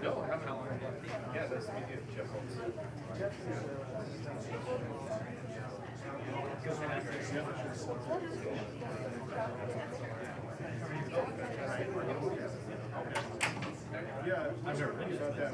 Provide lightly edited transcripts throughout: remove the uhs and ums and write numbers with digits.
No, I haven't. Yeah, nice to meet you, Jeff Holmes. Yeah, I'm sure about that.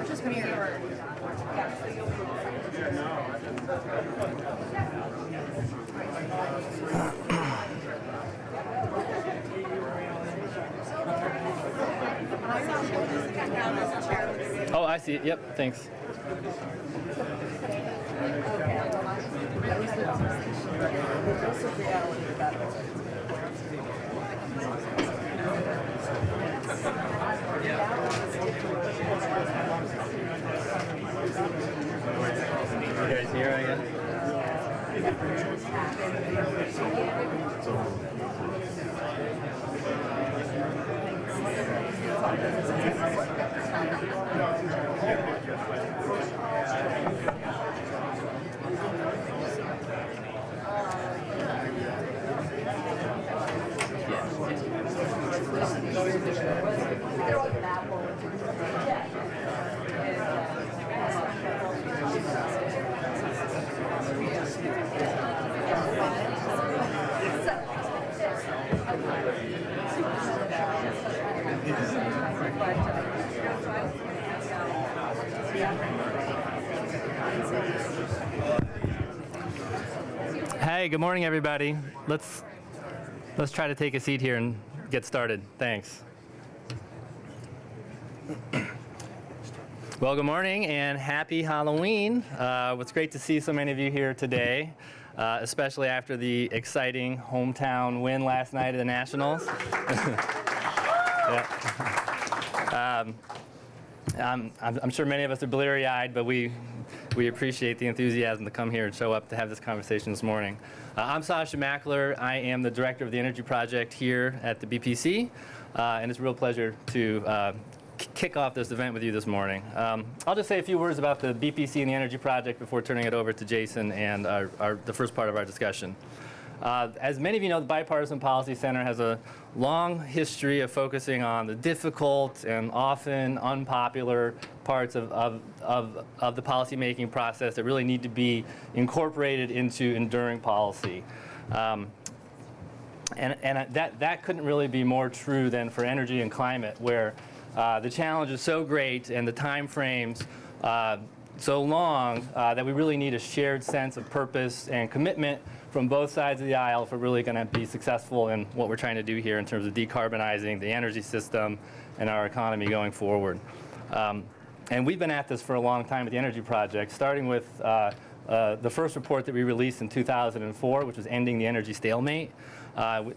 Just mirror. Oh, I see it. Yep, thanks. You guys here, I guess? Hey, good morning, everybody. Let's try to take a seat here and get started. Thanks. Well, good morning and happy Halloween. It's great to see so many of you here today, especially after the exciting hometown win last night at the Nationals. I'm sure many of us are bleary-eyed, but we appreciate the enthusiasm to come here and show up to have this conversation this morning. I'm Sasha Mackler. I am the director of the Energy Project here at the BPC, and it's a real pleasure to kick off this event with you this morning. I'll just say a few words about the BPC and the Energy Project before turning it over to Jason and the first part of our discussion. As many of you know, the Bipartisan Policy Center has a long history of focusing on the difficult and often unpopular parts of the policymaking process that really need to be incorporated into enduring policy. That couldn't really be more true than for energy and climate, where the challenge is so great and the time frames so long that we really need a shared sense of purpose and commitment from both sides of the aisle if we're really going to be successful in what we're trying to do here in terms of decarbonizing the energy system and our economy going forward. And we've been at this for a long time at the Energy Project, starting with the first report that we released in 2004, which was Ending the Energy Stalemate,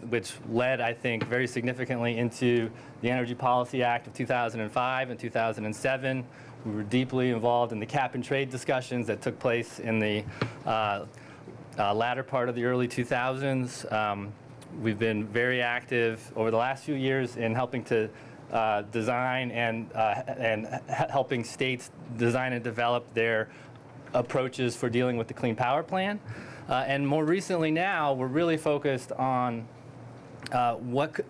which led, I think, very significantly into the Energy Policy Act of 2005 and 2007. We were deeply involved in the cap and trade discussions that took place in the latter part of the early 2000s. We've been very active over the last few years in helping to design and helping states design and develop their approaches for dealing with the Clean Power Plan. And more recently now, we're really focused on what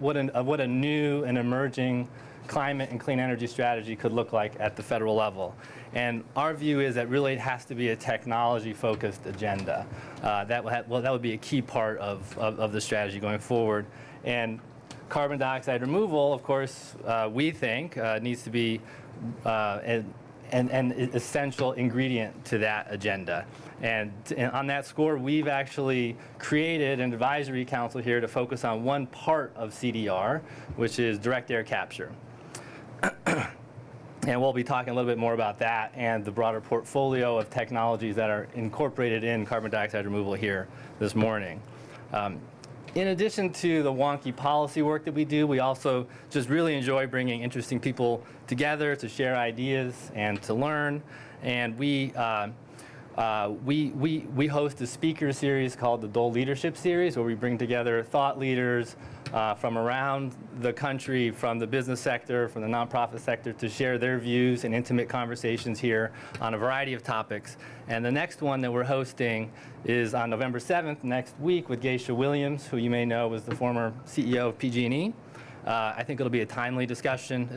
a new and emerging climate and clean energy strategy could look like at the federal level. And our view is that really it has to be a technology-focused agenda. That would be a key part of the strategy going forward. And carbon dioxide removal, of course, we think needs to be an essential ingredient to that agenda. And on that score, we've actually created an advisory council here to focus on one part of CDR, which is direct air capture. And we'll be talking a little bit more about that and the broader portfolio of technologies that are incorporated in carbon dioxide removal here this morning. In addition to the wonky policy work that we do, we also just really enjoy bringing interesting people together to share ideas and to learn. And we host a speaker series called the Dole Leadership Series, where we bring together thought leaders from around the country, from the business sector, from the nonprofit sector, to share their views and intimate conversations here on a variety of topics. And the next one that we're hosting is on November 7th, next week, with Geisha Williams, who you may know was the former CEO of PG&E. I think it'll be a timely discussion.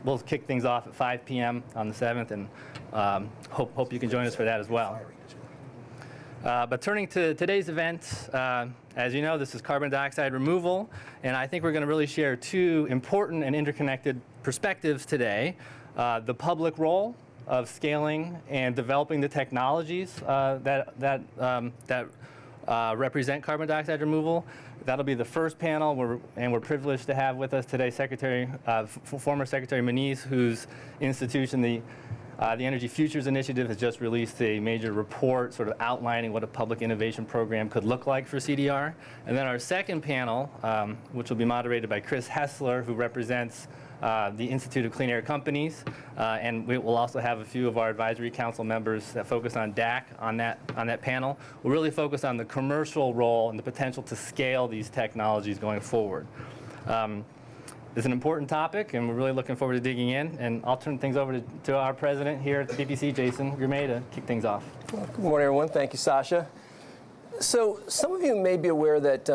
We'll kick things off at 5 p.m. on the 7th, and hope you can join us for that as well. But turning to today's event, as you know, this is carbon dioxide removal, and I think we're going to really share two important and interconnected perspectives today. The public role of scaling and developing the technologies that represent carbon dioxide removal. That'll be the first panel, and we're privileged to have with us today former Secretary Moniz, whose institution, the Energy Futures Initiative, has just released a major report sort of outlining what a public innovation program could look like for CDR. And then our second panel, which will be moderated by Chris Hessler, who represents the Institute of Clean Air Companies, and we will also have a few of our advisory council members that focus on DAC on that panel. We'll really focus on the commercial role and the potential to scale these technologies going forward. It's an important topic, and we're really looking forward to digging in. And I'll turn things over to our president here at the BPC, Jason Grimay, to kick things off. Well, good morning, everyone. Thank you, Sasha. So some of you may be aware that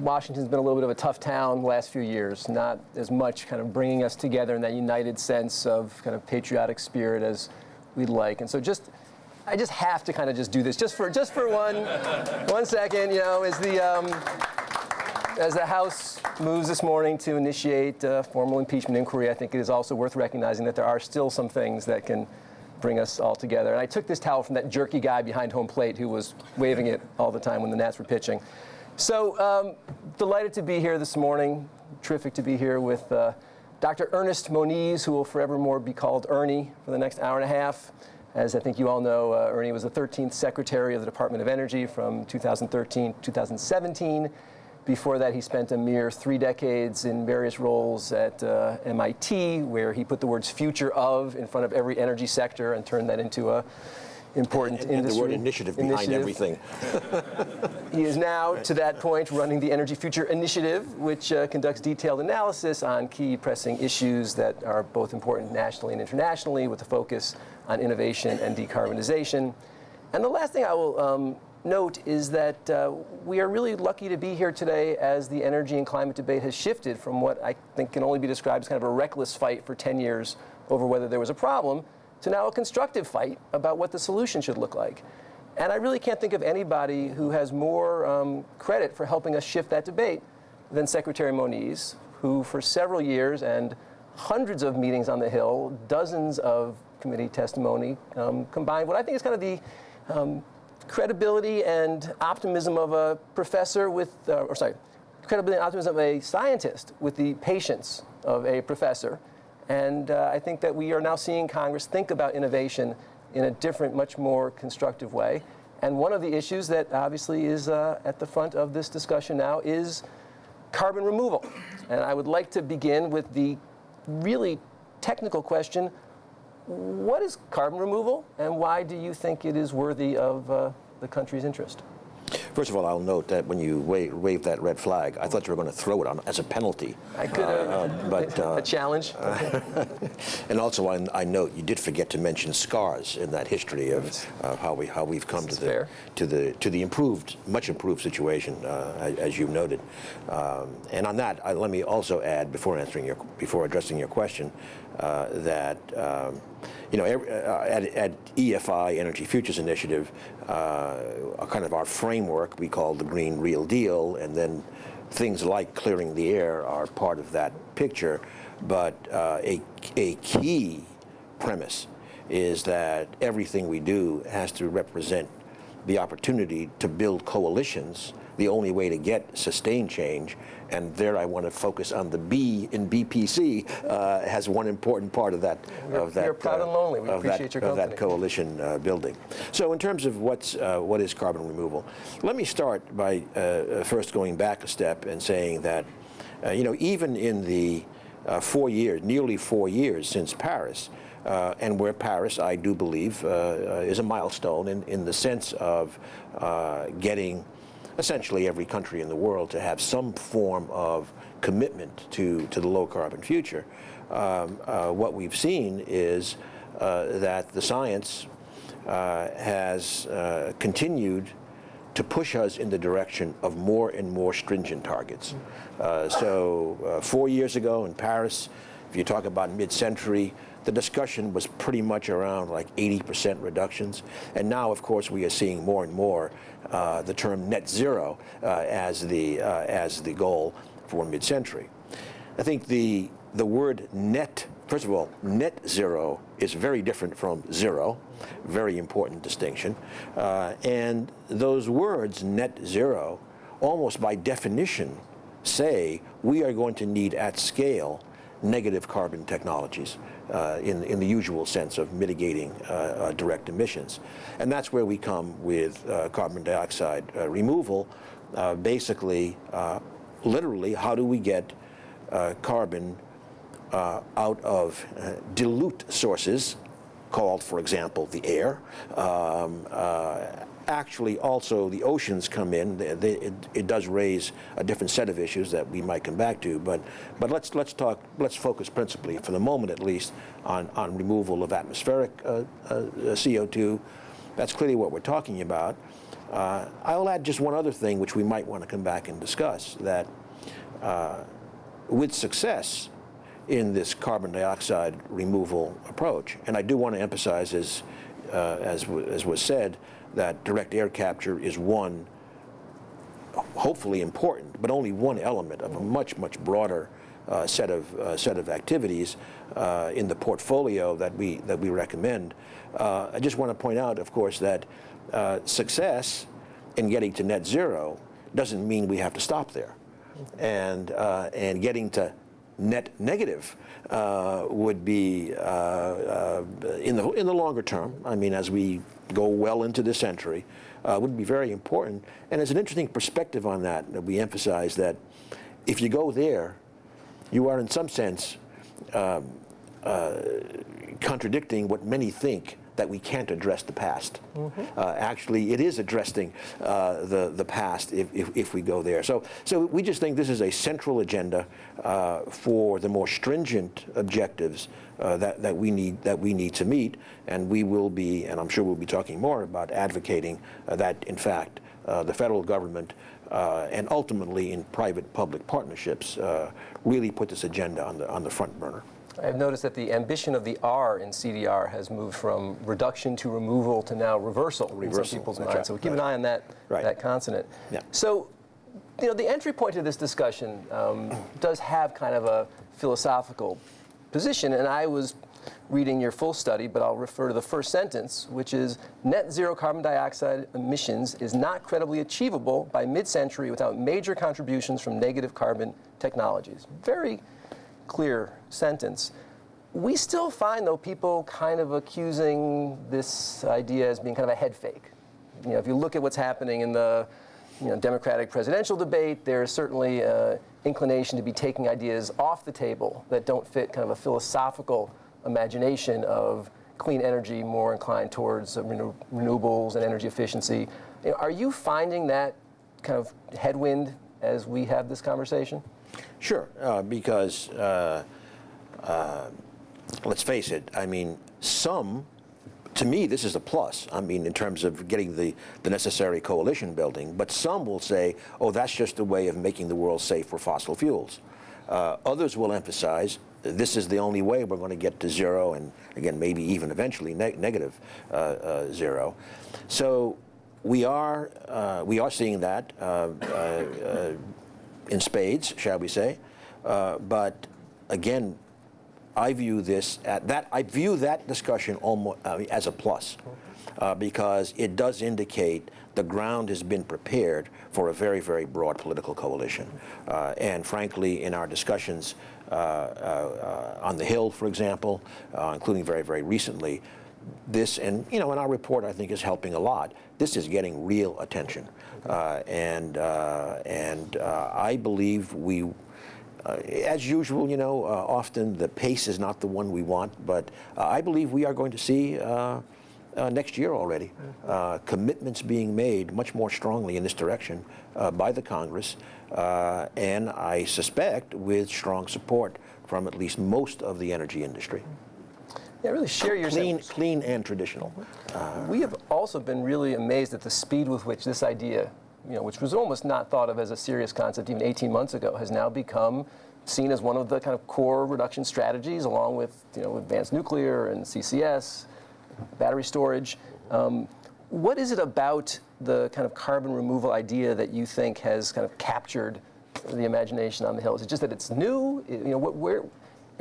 Washington's been a little bit of a tough town the last few years, not as much kind of bringing us together in that united sense of kind of patriotic spirit as we'd like. And so I just have to kind of just do this just for one second, as the House moves this morning to initiate a formal impeachment inquiry. I think it is also worth recognizing that there are still some things that can bring us all together. And I took this towel from that jerky guy behind home plate who was waving it all the time when the Nats were pitching. So delighted to be here this morning. Terrific to be here with Dr. Ernest Moniz, who will forevermore be called Ernie for the next hour and a half. As I think you all know, Ernie was the 13th Secretary of the Department of Energy from 2013 to 2017. Before that, he spent a mere 3 decades in various roles at MIT, where he put the words "future of" in front of every energy sector and turned that into a important industry. And the word initiative behind everything. He is now, to that point, running the Energy Future Initiative, which conducts detailed analysis on key pressing issues that are both important nationally and internationally, with a focus on innovation and decarbonization. And the last thing I will note is that we are really lucky to be here today as the energy and climate debate has shifted from what I think can only be described as kind of a reckless fight for 10 years over whether there was a problem to now a constructive fight about what the solution should look like. And I really can't think of anybody who has more credit for helping us shift that debate than Secretary Moniz, who for several years and hundreds of meetings on the Hill, dozens of committee testimony, combined what I think is kind of the credibility and optimism of a professor with, credibility and optimism of a scientist with the patience of a professor. And I think that we are now seeing Congress think about innovation in a different, much more constructive way. And one of the issues that obviously is at the front of this discussion now is carbon removal. And I would like to begin with the really technical question: what is carbon removal, and why do you think it is worthy of the country's interest? First of all, I'll note that when you waved that red flag, I thought you were going to throw it on as a penalty. I could have, a challenge. And also, I note you did forget to mention scars in that history of how we've come to the much improved situation, as you noted. And on that, let me also add, before addressing your question, that at EFI, Energy Futures Initiative, kind of our framework we call the Green Real Deal, and then things like clearing the air are part of that picture. But a key premise is that everything we do has to represent the opportunity to build coalitions, the only way to get sustained change. And there I want to focus on the B in BPC has one important part of that. You're proud and lonely. We appreciate your company. Of that coalition building. So in terms of what is carbon removal, let me start by first going back a step and saying that even in the nearly 4 years since Paris, and where Paris, I do believe, is a milestone in the sense of getting essentially every country in the world to have some form of commitment to the low-carbon future. What we've seen is that the science has continued to push us in the direction of more and more stringent targets. So 4 years ago in Paris, if you talk about mid-century, the discussion was pretty much around like 80% reductions. And now, of course, we are seeing more and more the term net zero as the goal for mid-century. I think the word net, first of all, net zero is very different from zero, very important distinction. And those words, net zero, almost by definition say we are going to need at scale negative carbon technologies in the usual sense of mitigating direct emissions. And that's where we come with carbon dioxide removal. Basically, literally, how do we get carbon out of dilute sources, called, for example, the air. Actually, also, the oceans come in. It does raise a different set of issues that we might come back to. But let's focus principally, for the moment at least, on removal of atmospheric CO2. That's clearly what we're talking about. I'll add just one other thing, which we might want to come back and discuss, that with success in this carbon dioxide removal approach, and I do want to emphasize, as was said, that direct air capture is one, hopefully important, but only one element of a much, much broader set of activities in the portfolio that we recommend. I just want to point out, of course, that success in getting to net zero doesn't mean we have to stop there, and getting to net negative would be in the longer term. I mean, as we go well into this century, would be very important. And there's an interesting perspective on that we emphasize that if you go there, you are in some sense contradicting what many think that we can't address the past. Actually, it is addressing the past if we go there. So we just think this is a central agenda for the more stringent objectives that we need to meet, and we will be, and I'm sure we'll be talking more about advocating that in fact the federal government and ultimately in private-public partnerships really put this agenda on the front burner. I've noticed that the ambition of the R in CDR has moved from reduction to removal to now reversal in some people's minds. Right. So keep an eye on that, that consonant. Yeah. So, you know, the entry point to this discussion does have kind of a philosophical position, and I was reading your full study, but I'll refer to the first sentence, which is, net zero carbon dioxide emissions is not credibly achievable by mid-century without major contributions from negative carbon technologies. Very clear sentence. We still find, though, people kind of accusing this idea as being kind of a head fake. You know, if you look at what's happening in the Democratic presidential debate, there's certainly an inclination to be taking ideas off the table that don't fit kind of a philosophical imagination of clean energy, more inclined towards renewables and energy efficiency. You know, are you finding that kind of headwind as we have this conversation? Sure, because let's face it, I mean, to me, this is a plus. I mean, in terms of getting the necessary coalition building, but some will say, oh, that's just a way of making the world safe for fossil fuels. Others will emphasize, this is the only way we're going to get to zero, and again, maybe even eventually negative zero. So we are seeing that in spades, shall we say? But again, I view that discussion almost as a plus, because it does indicate the ground has been prepared for a very, very broad political coalition. And frankly, in our discussions on the Hill, for example, including very, very recently, this, and in our report, I think is helping a lot. This is getting real attention, and I believe we. As usual, often the pace is not the one we want, but I believe we are going to see next year already commitments being made much more strongly in this direction by the Congress, and I suspect with strong support from at least most of the energy industry. Yeah, really share your clean and traditional. We have also been really amazed at the speed with which this idea, which was almost not thought of as a serious concept even 18 months ago, has now become seen as one of the kind of core reduction strategies, along with advanced nuclear and CCS, battery storage. What is it about the kind of carbon removal idea that you think has kind of captured the imagination on the Hill? Is it just that it's new?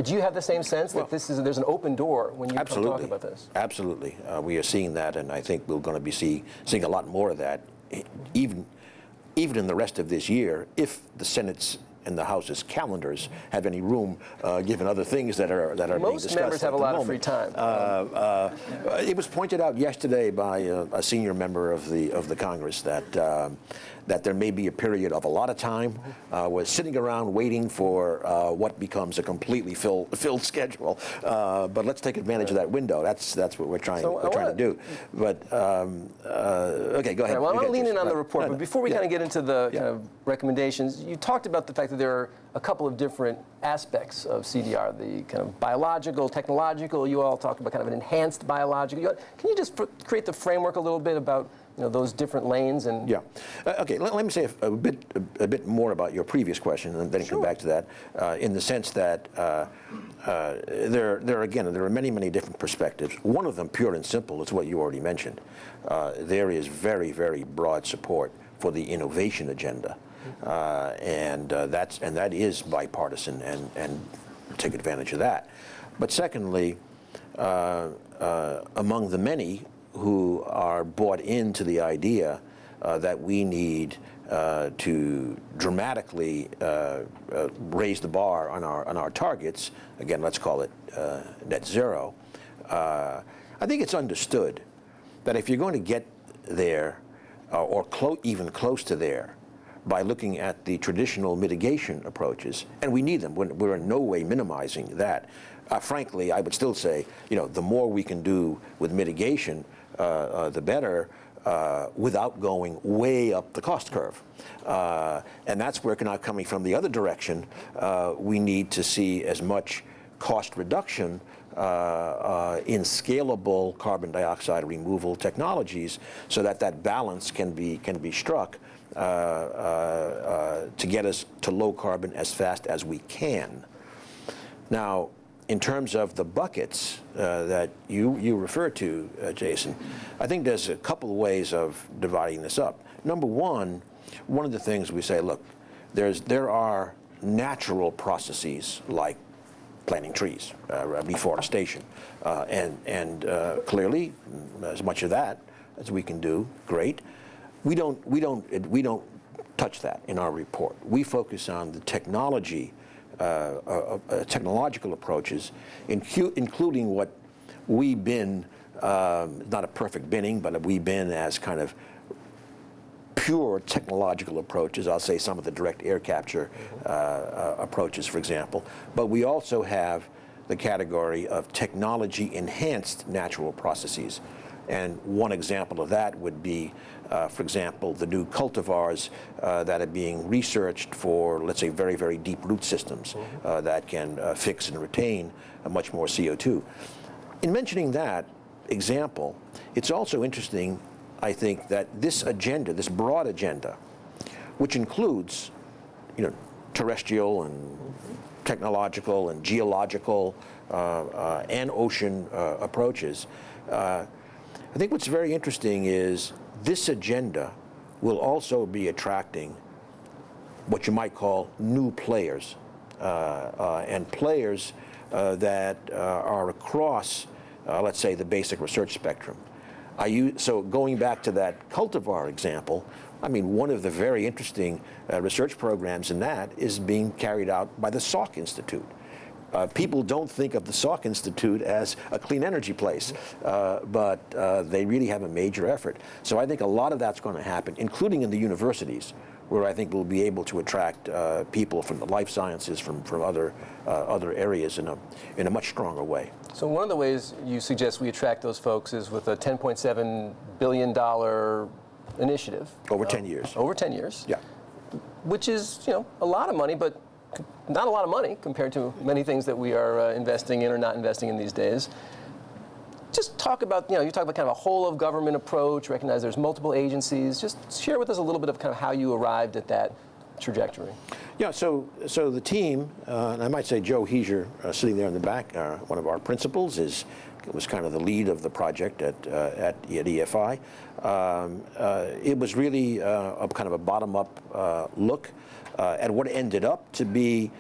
Do you have the same sense that there's an open door when you talk about this? Absolutely. We are seeing that, and I think we're going to be seeing a lot more of that, even in the rest of this year, if the Senate's and the House's calendars have any room, given other things that are being discussed. Most members have a lot of free time. It was pointed out yesterday by a senior member of the Congress that there may be a period of a lot of time where sitting around waiting for what becomes a completely filled schedule. But let's take advantage of that window. That's what we're trying to do. But okay, go ahead. Well, I want to lean in on the report, but before we kind of get into the kind of recommendations, you talked about the fact that there are a couple of different aspects of CDR, the kind of biological, technological. You all talked about kind of an enhanced biological. Can you just create the framework a little bit about those different lanes? And okay, let me say a bit more about your previous question, and then come back to that, in the sense that there are many different perspectives. One of them, pure and simple, is what you already mentioned. There is very, very broad support for the innovation agenda, and that is bipartisan, and take advantage of that. But secondly, among the many who are bought into the idea that we need to dramatically raise the bar on our targets, again, let's call it net zero, I think it's understood that if you're going to get there, or even close to there, by looking at the traditional mitigation approaches, and we need them, we're in no way minimizing that. Frankly, I would still say, the more we can do with mitigation, the better, without going way up the cost curve. And that's where, now coming from the other direction, we need to see as much cost reduction in scalable carbon dioxide removal technologies, so that balance can be struck to get us to low carbon as fast as we can. Now, in terms of the buckets that you refer to, Jason, I think there's a couple of ways of dividing this up. Number one of the things we say, look, there are natural processes like planting trees, reforestation, and clearly, as much of that as we can do, great. We don't touch that in our report. We focus on the technological approaches, including what we bin, not a perfect binning, but we bin as kind of pure technological approaches. I'll say some of the direct air capture approaches, for example. But we also have the category of technology-enhanced natural processes. And one example of that would be, for example, the new cultivars that are being researched for, let's say, very, very deep root systems that can fix and retain much more CO2. In mentioning that example, it's also interesting, I think, that this agenda, this broad agenda, which includes, terrestrial and technological and geological and ocean approaches, I think what's very interesting is this agenda will also be attracting what you might call new players, and players that are across, let's say, the basic research spectrum. So going back to that cultivar example, I mean, one of the very interesting research programs in that is being carried out by the Salk Institute. People don't think of the Salk Institute as a clean energy place, but they really have a major effort. So I think a lot of that's going to happen, including in the universities, where I think we'll be able to attract people from the life sciences, from other areas in a much stronger way. So one of the ways you suggest we attract those folks is with a $10.7 billion initiative. Over 10 years. Over 10 years. Yeah. Which is, a lot of money, but not a lot of money compared to many things that we are investing in or not investing in these days. Just talk about, you talk about kind of a whole of government approach, recognize there's multiple agencies. Just share with us a little bit of kind of how you arrived at that trajectory. Yeah, so the team, and I might say Joe Heiser, sitting there in the back, one of our principals, was kind of the lead of the project at EFI. It was really a kind of a bottom-up look at what ended up to be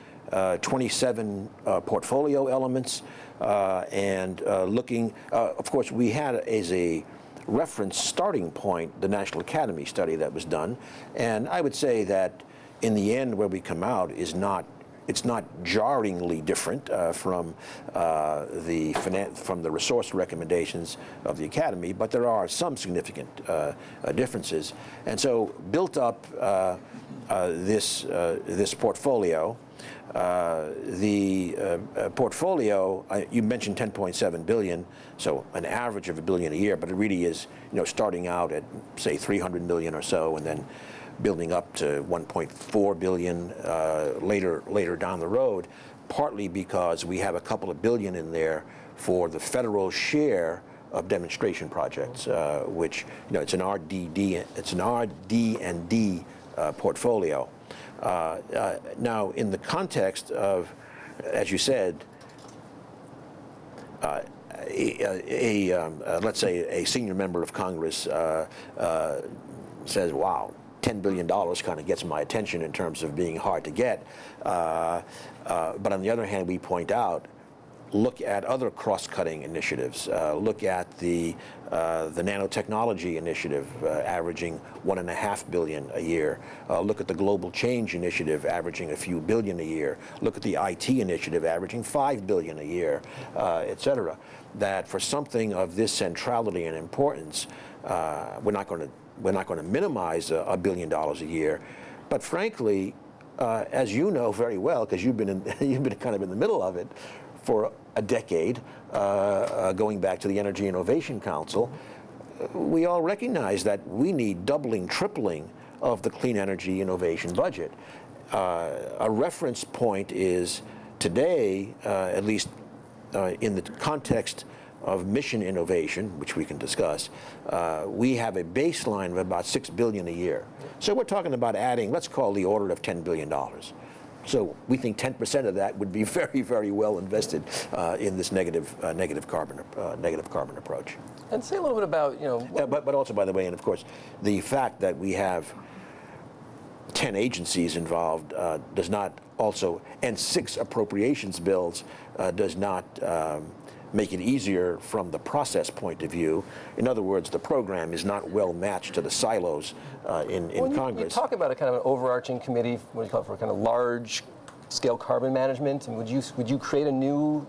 27 portfolio elements, and looking, of course, we had as a reference starting point the National Academy study that was done, and I would say that in the end where we come out is not, it's not jarringly different from the resource recommendations of the Academy, but there are some significant differences, and so built up this portfolio. The portfolio, you mentioned 10.7 billion, so an average of $1 billion a year, but it really is, starting out at say 300 million or so, and then building up to 1.4 billion later down the road, partly because we have a couple of billion in there for the federal share of demonstration projects, which it's an RD&D portfolio. Now, in the context of, as you said, let's say a senior member of Congress says, "Wow, $10 billion kind of gets my attention in terms of being hard to get," but on the other hand, we point out look at other cross-cutting initiatives. Look at the nanotechnology initiative, averaging $1.5 billion a year. Look at the global change initiative, averaging a few billion a year. Look at the IT initiative, averaging $5 billion a year, et cetera. That for something of this centrality and importance, we're not going to minimize $1 billion a year, but frankly, as you know very well, because you've been kind of in the middle of it for a decade, going back to the Energy Innovation Council, we all recognize that we need doubling, tripling of the clean energy innovation budget. A reference point is today, at least in the context of mission innovation, which we can discuss, we have a baseline of about $6 billion a year. So we're talking about adding, let's call the order of $10 billion. So we think 10% of that would be very, very well invested in this negative carbon approach. And say a little bit about, but also, by the way, and of course, the fact that we have 10 agencies involved does not also, and 6 appropriations bills does not make it easier from the process point of view. In other words, the program is not well matched to the silos in Congress. You talk about a kind of an overarching committee, what do you call it, for kind of large-scale carbon management, and would you create a new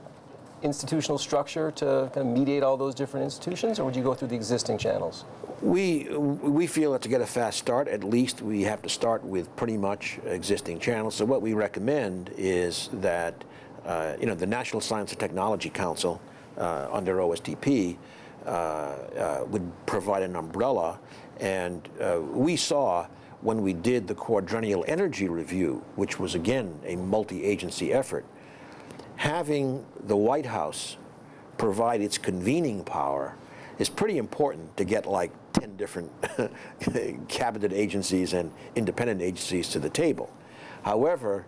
institutional structure to kind of mediate all those different institutions, or would you go through the existing channels? We feel that to get a fast start, at least we have to start with pretty much existing channels. So what we recommend is that the National Science and Technology Council under OSTP would provide an umbrella, and we saw when we did the quadrennial energy review, which was again a multi-agency effort, having the White House provide its convening power is pretty important to get like 10 different cabinet agencies and independent agencies to the table. However,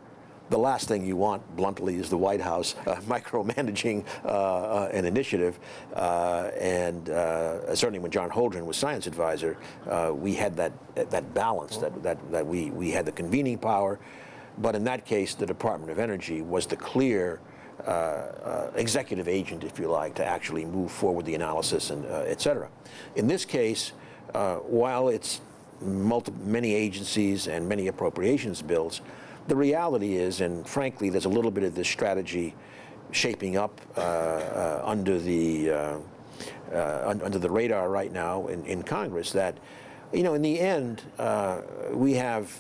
the last thing you want, bluntly, is the White House micromanaging an initiative. And certainly when John Holdren was science advisor, we had that balance, that we had the convening power. But in that case, the Department of Energy was the clear executive agent, if you like, to actually move forward the analysis and et cetera. In this case, while it's many agencies and many appropriations bills, the reality is, and frankly, there's a little bit of this strategy shaping up under the radar right now in Congress, that, in the end, we have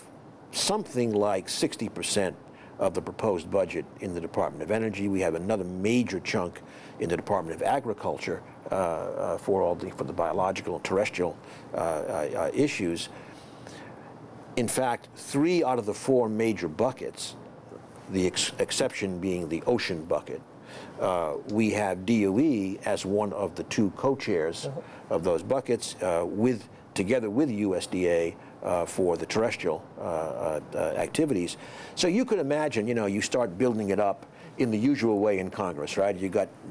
something like 60% of the proposed budget in the Department of Energy. We have another major chunk in the Department of Agriculture for the biological and terrestrial issues. In fact, 3 out of the 4 major buckets, the exception being the ocean bucket, we have DOE as one of the 2 co-chairs of those buckets, together with USDA for the terrestrial activities. So you could imagine, you start building it up in the usual way in Congress, right?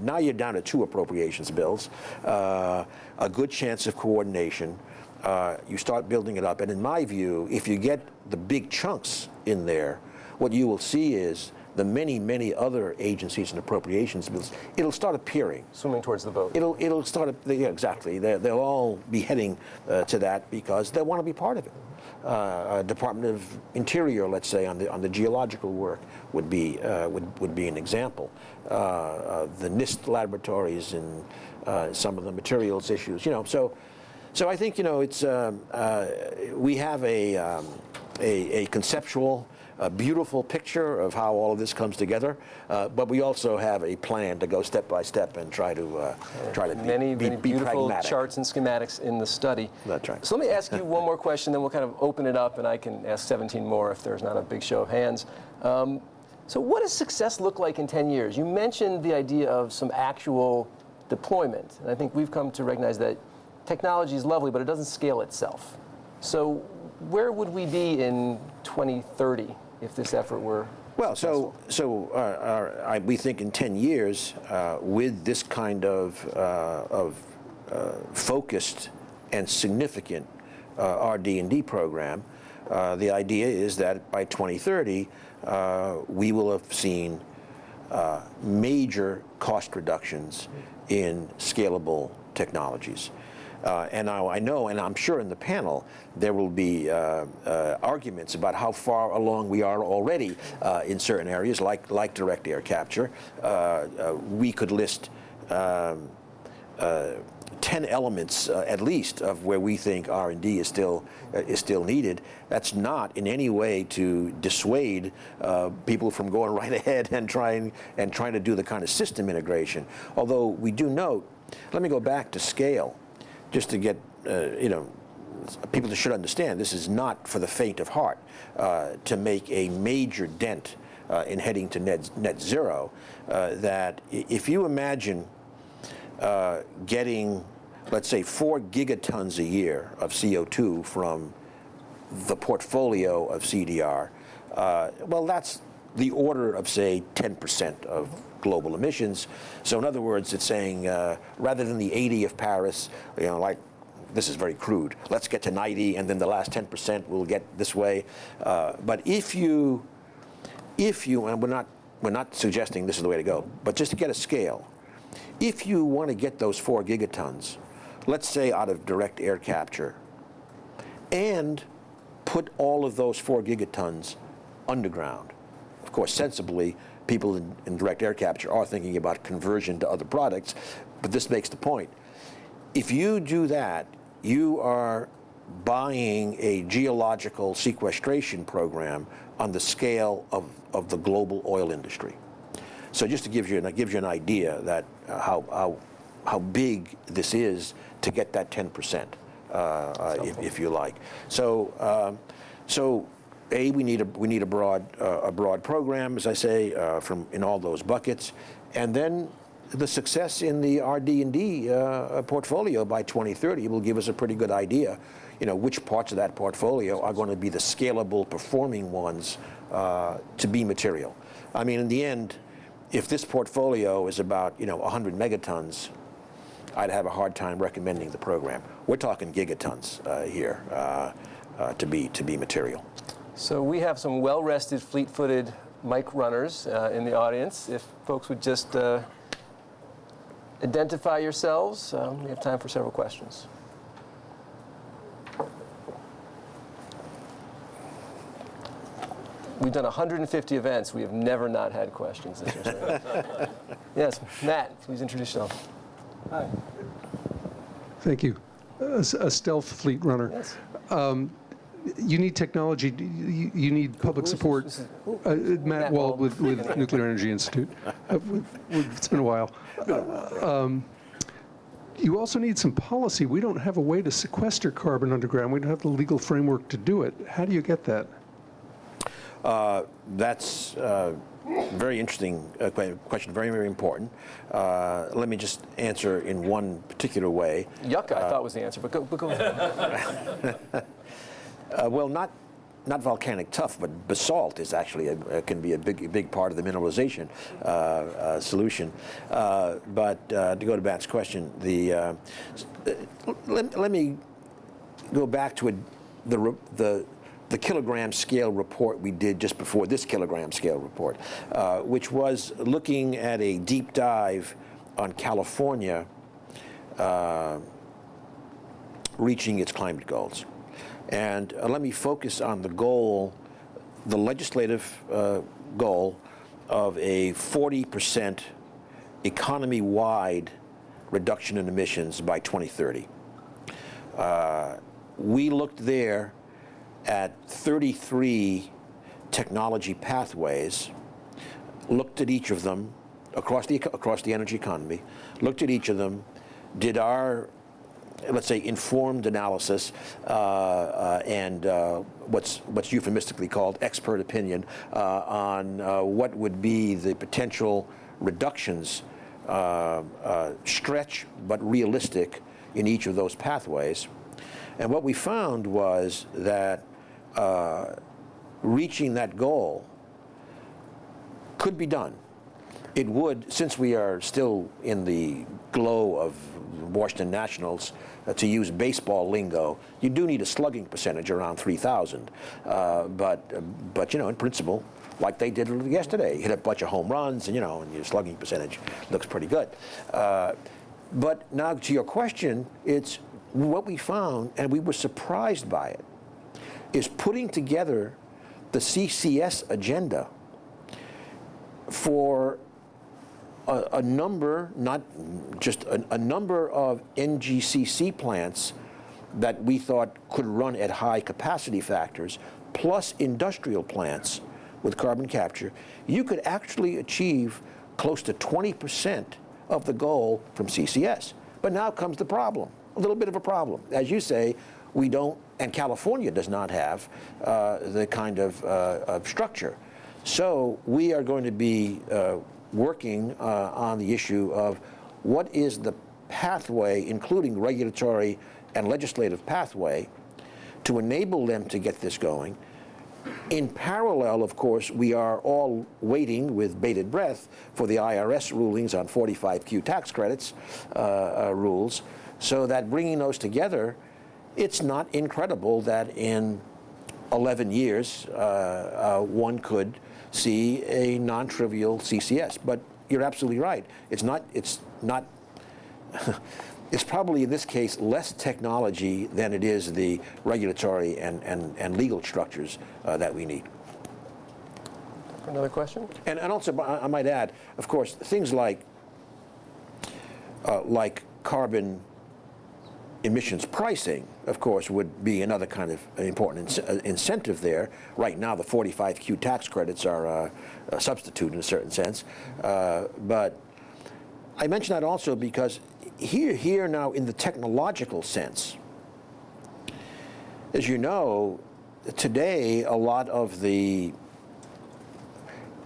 Now you're down to 2 appropriations bills, a good chance of coordination. You start building it up, and in my view, if you get the big chunks in there, what you will see is the many, many other agencies and appropriations bills, it'll start appearing. Swimming towards the boat. It'll start, yeah, exactly. They'll all be heading to that because they want to be part of it. Department of Interior, let's say, on the geological work would be an example. The NIST laboratories and some of the materials issues, So I think it's we have a conceptual, beautiful picture of how all of this comes together, but we also have a plan to go step by step and try to many be beautiful pragmatic. charts and schematics in the study. That's right. So let me ask you one more question, then we'll kind of open it up, and I can ask 17 more if there's not a big show of hands. So what does success look like in 10 years? You mentioned the idea of some actual deployment, and I think we've come to recognize that technology is lovely, but it doesn't scale itself. So where would we be in 2030 if this effort were successful? We think in 10 years, with this kind of focused and significant RD&D program, the idea is that by 2030, we will have seen major cost reductions in scalable technologies. And I know, and I'm sure in the panel, there will be arguments about how far along we are already in certain areas, like direct air capture. We could list 10 elements at least of where we think R&D is still needed. That's not in any way to dissuade people from going right ahead and trying to do the kind of system integration. Although we do note, let me go back to scale, just to get people should understand this is not for the faint of heart to make a major dent in heading to net zero. That if you imagine getting, let's say, 4 gigatons a year of CO2 from the portfolio of CDR, well, that's the order of, say, 10% of global emissions. So in other words, it's saying rather than the 80 of Paris, like, this is very crude, let's get to 90 and then the last 10% we'll get this way. But if you, and we're not suggesting this is the way to go, but just to get a scale, if you want to get those 4 gigatons, let's say out of direct air capture, and put all of those 4 gigatons underground. Of course, sensibly, people in direct air capture are thinking about conversion to other products, but this makes the point. If you do that, you are buying a geological sequestration program on the scale of the global oil industry. So just to give you an idea that how big this is to get that 10%, if you like. So we need a broad program, as I say, from in all those buckets, and then the success in the RD&D portfolio by 2030 will give us a pretty good idea, which parts of that portfolio are going to be the scalable, performing ones to be material. I mean, in the end, if this portfolio is about 100 megatons, I'd have a hard time recommending the program. We're talking gigatons here to be material. So we have some well-rested, fleet-footed mic runners in the audience. If folks would just identify yourselves, we have time for several questions. We've done 150 events. We have never not had questions this year. Yes, Matt, please introduce yourself. Hi. Thank you. A stealth fleet runner. Yes. You need technology. You need public support. Matt Wald with Nuclear Energy Institute. It's been a while. You also need some policy. We don't have a way to sequester carbon underground. We don't have the legal framework to do it. How do you get that? That's very interesting question, very, very important. Let me just answer in one particular way. Yucca, I thought was the answer, but go ahead. Well, not volcanic tuff, but basalt is actually can be a big part of the mineralization solution. But to go to Matt's question, let me go back to the kilogram scale report we did just before this kilogram scale report, which was looking at a deep dive on California reaching its climate goals. And let me focus on the legislative goal of a 40% economy-wide reduction in emissions by 2030. We looked there at 33 technology pathways, looked at each of them across the energy economy, looked at each of them, did our, let's say, informed analysis and what's euphemistically called expert opinion on what would be the potential reductions, stretch but realistic, in each of those pathways. And what we found was that reaching that goal could be done, It would, since we are still in the glow of Washington Nationals, to use baseball lingo, you do need a slugging percentage around 3,000. But you know, in principle, like they did yesterday, hit a bunch of home runs, and you know, and your slugging percentage looks pretty good. But now to your question, it's what we found, and we were surprised by it, is putting together the CCS agenda for a number, not just a number of NGCC plants that we thought could run at high capacity factors, plus industrial plants with carbon capture. You could actually achieve close to 20% of the goal from CCS. But now comes the problem, a little bit of a problem. As you say, we don't, and California does not have the kind of structure. So we are going to be working on the issue of what is the pathway, including regulatory and legislative pathway, to enable them to get this going. In parallel, of course, we are all waiting with bated breath for the IRS rulings on 45Q tax credits rules, so that bringing those together, it's not incredible that in 11 years one could see a non-trivial CCS. But you're absolutely right. It's not, it's probably in this case less technology than it is the regulatory and legal structures that we need. Another question? And also, I might add, of course, things like carbon emissions pricing, of course, would be another kind of important incentive there. Right now, the 45Q tax credits are a substitute in a certain sense. But I mention that also because here now in the technological sense, as you know, today a lot of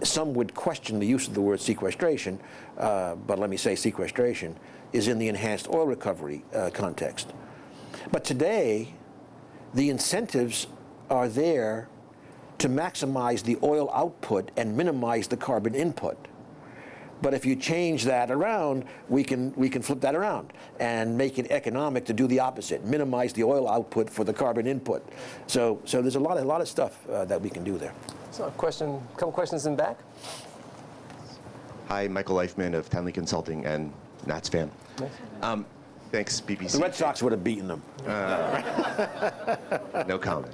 some would question the use of the word sequestration, but let me say sequestration is in the enhanced oil recovery context. But today, the incentives are there to maximize the oil output and minimize the carbon input. But if you change that around, we can flip that around and make it economic to do the opposite, minimize the oil output for the carbon input. So there's a lot of stuff that we can do there. So a couple questions in back. Hi, Michael Leifman of Tenley Consulting and Nats fan. Nice. Thanks, BBC. The Red Sox would have beaten them. No comment.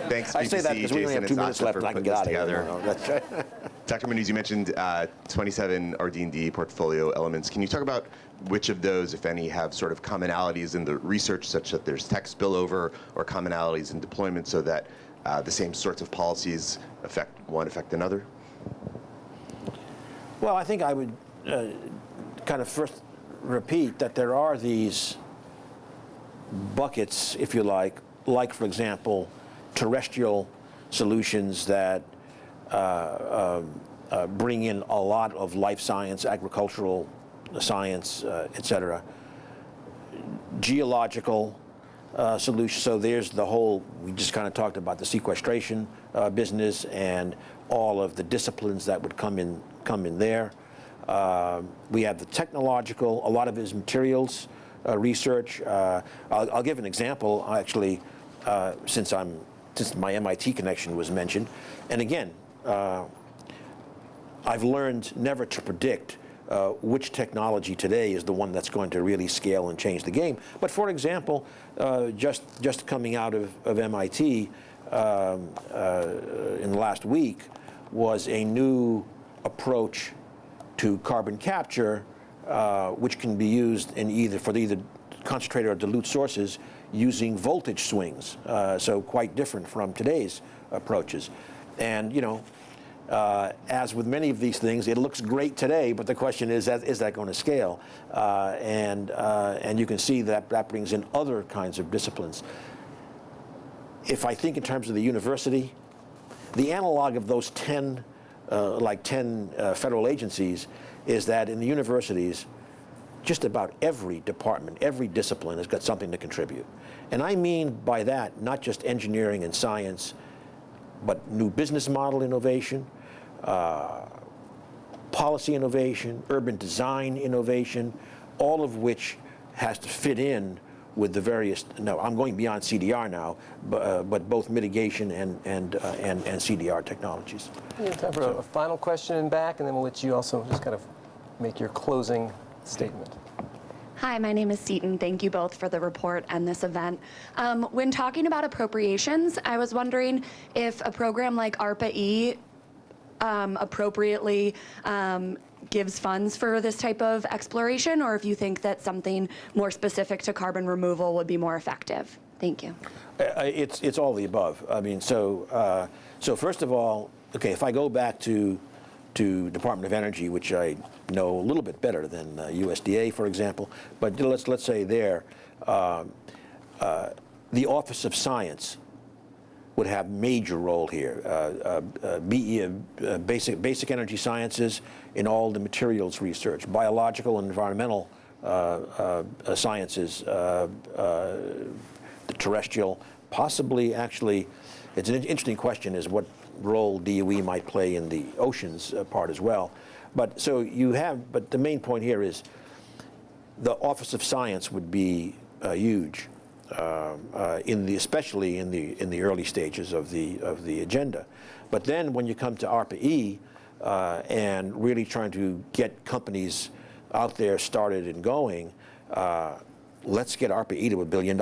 Thanks, BBC, I say that because we only have 2 minutes Sasha, left for and I can putting get this out of here. together. That's right. Dr. Muniz, you mentioned 27 RD&D portfolio elements. Can you talk about which of those, if any, have sort of commonalities in the research, such that there's tech spillover, or commonalities in deployment, so that the same sorts of policies affect another? Well, I think I would kind of first repeat that there are these buckets, if you like, for example, terrestrial solutions that bring in a lot of life science, agricultural science, et cetera. Geological solutions, so there's the whole, we just kind of talked about the sequestration business and all of the disciplines that would come in there. We have the technological, a lot of it is materials research. I'll give an example, actually, since my MIT connection was mentioned. And again, I've learned never to predict which technology today is the one that's going to really scale and change the game. But for example, just coming out of MIT in the last week was a new approach to carbon capture, which can be used in either concentrated or dilute sources using voltage swings. So quite different from today's approaches. And you know, as with many of these things, it looks great today, but the question is that going to scale? And you can see that brings in other kinds of disciplines. If I think in terms of the university, the analog of those 10 federal agencies is that in the universities, just about every department, every discipline has got something to contribute. And I mean by that, not just engineering and science, but new business model innovation, policy innovation, urban design innovation, all of which has to fit in with the various, no, I'm going beyond CDR now, but both mitigation and CDR technologies. We have time for a final question in back, and then we'll let you also just kind of make your closing statement. Hi, my name is Seaton. Thank you both for the report and this event. When talking about appropriations, I was wondering if a program like ARPA-E appropriately gives funds for this type of exploration, or if you think that something more specific to carbon removal would be more effective. Thank you. It's all the above. I mean, so first of all, okay, if I go back to Department of Energy, which I know a little bit better than USDA, for example, but let's say there, the Office of Science would have major role here. Basic energy sciences in all the materials research, biological and environmental sciences, the terrestrial, possibly actually, it's an interesting question is what role DOE might play in the oceans part as well. But so you have, but the main point here is the Office of Science would be huge. Especially in the early stages of the agenda, but then when you come to ARPA-E and really trying to get companies out there started and going, let's get ARPA-E to $1 billion,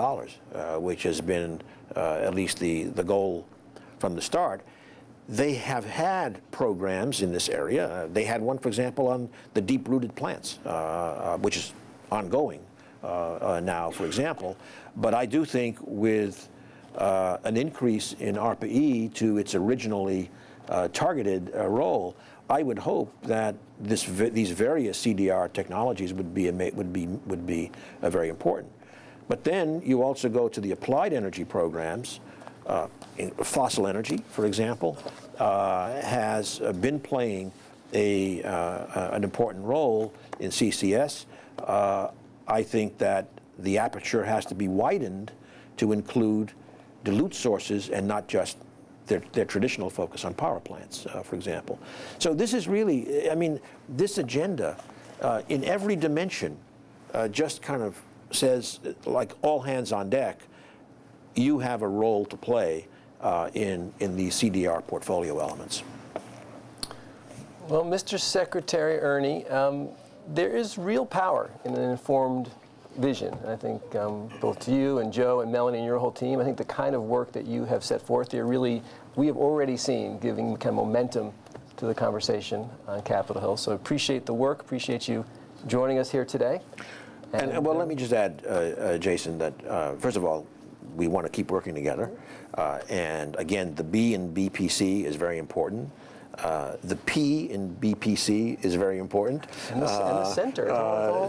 which has been at least the goal from the start. They have had programs in this area. They had one, for example, on the deep-rooted plants, which is ongoing now, for example. But I do think with an increase in ARPA-E to its originally targeted role, I would hope that these various CDR technologies would be very important. But then you also go to the applied energy programs. In fossil energy, for example, has been playing an important role in CCS. I think that the aperture has to be widened to include dilute sources and not just their traditional focus on power plants, for example. So this is really, I mean, this agenda in every dimension just kind of says, like all hands on deck, you have a role to play in the CDR portfolio elements. Well, Mr. Secretary Ernie, there is real power in an informed vision. And I think both to you and Joe and Melanie and your whole team, I think the kind of work that you have set forth here really, we have already seen giving kind of momentum to the conversation on Capitol Hill. So appreciate the work, appreciate you joining us here today. And well, let me just add, Jason, that first of all, we want to keep working together. And again, the B in BPC is very important. The P in BPC is very important. And the center.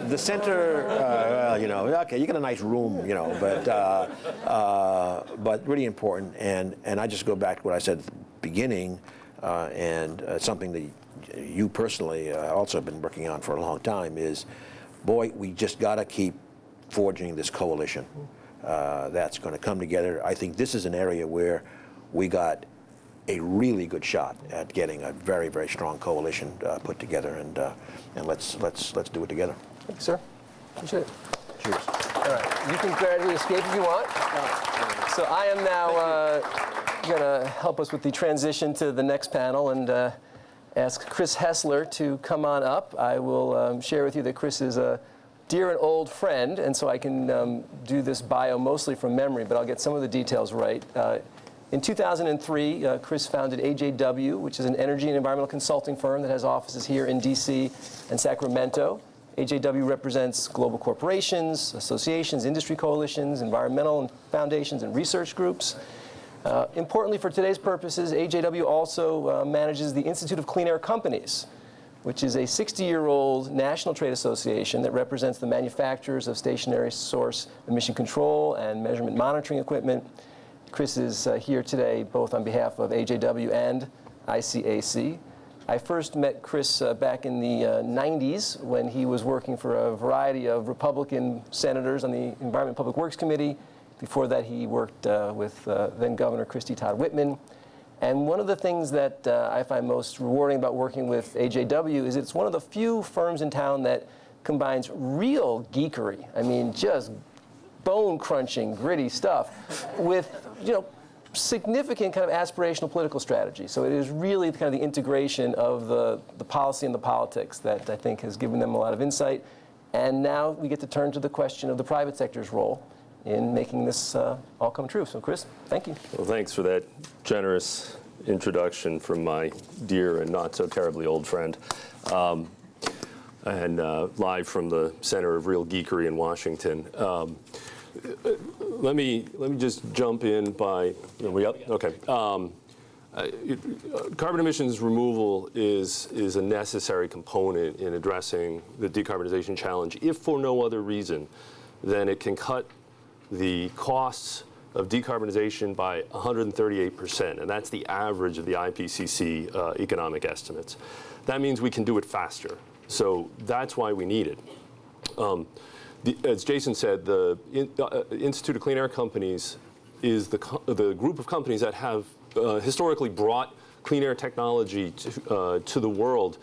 The center, well, you know, okay, you get a nice room, you know, but really important. And I just go back to what I said at the beginning, and something that you personally also have been working on for a long time is, boy, we just got to keep forging this coalition that's going to come together. I think this is an area where we got a really good shot at getting a very, very strong coalition put together, and let's do it together. Thank you, sir. Appreciate it. Cheers. All right, you can gradually escape if you want. So I am now going to help us with the transition to the next panel and ask Chris Hessler to come on up. I will share with you that Chris is a dear and old friend, and so I can do this bio mostly from memory, but I'll get some of the details right. In 2003, Chris founded AJW, which is an energy and environmental consulting firm that has offices here in DC and Sacramento. AJW represents global corporations, associations, industry coalitions, environmental foundations, and research groups. Importantly for today's purposes, AJW also manages the Institute of Clean Air Companies, which is a 60-year-old national trade association that represents the manufacturers of stationary source emission control and measurement monitoring equipment. Chris is here today both on behalf of AJW and ICAC. I first met Chris back in the 90s when he was working for a variety of Republican senators on the Environment and Public Works Committee. Before that, he worked with then Governor Christie Todd Whitman. And one of the things that I find most rewarding about working with AJW is it's one of the few firms in town that combines real geekery, I mean, just bone-crunching, gritty stuff, with, significant kind of aspirational political strategy. So it is really kind of the integration of the policy and the politics that I think has given them a lot of insight. And now we get to turn to the question of the private sector's role in making this all come true. So Chris, thank you. Well, thanks for that generous introduction from my dear and not so terribly old friend. And live from the center of real geekery in Washington. Let me just jump in by, are we up? Okay. Carbon emissions removal is a necessary component in addressing the decarbonization challenge, if for no other reason than it can cut the costs of decarbonization by 138%, and that's the average of the IPCC economic estimates. That means we can do it faster. So that's why we need it. As Jason said, the Institute of Clean Air Companies is the group of companies that have historically brought clean air technology to the world,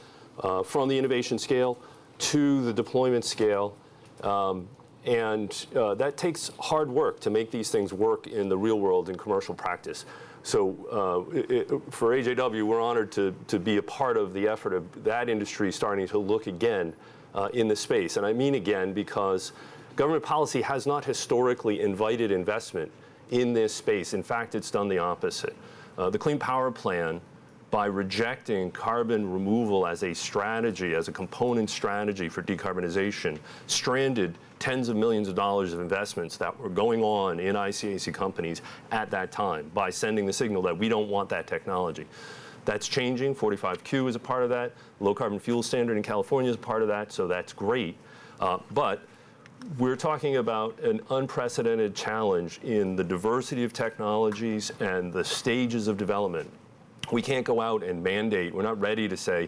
from the innovation scale to the deployment scale. And that takes hard work to make these things work in the real world in commercial practice. So for AJW, we're honored to be a part of the effort of that industry starting to look again in the space. And I mean again because government policy has not historically invited investment in this space. In fact, it's done the opposite. The Clean Power Plan, by rejecting carbon removal as a strategy, as a component strategy for decarbonization, stranded tens of millions of dollars of investments that were going on in ICAC companies at that time by sending the signal that we don't want that technology. That's changing. 45Q is a part of that. Low carbon fuel standard in California is a part of that, so that's great. But we're talking about an unprecedented challenge in the diversity of technologies and the stages of development. We can't go out and mandate. We're not ready to say,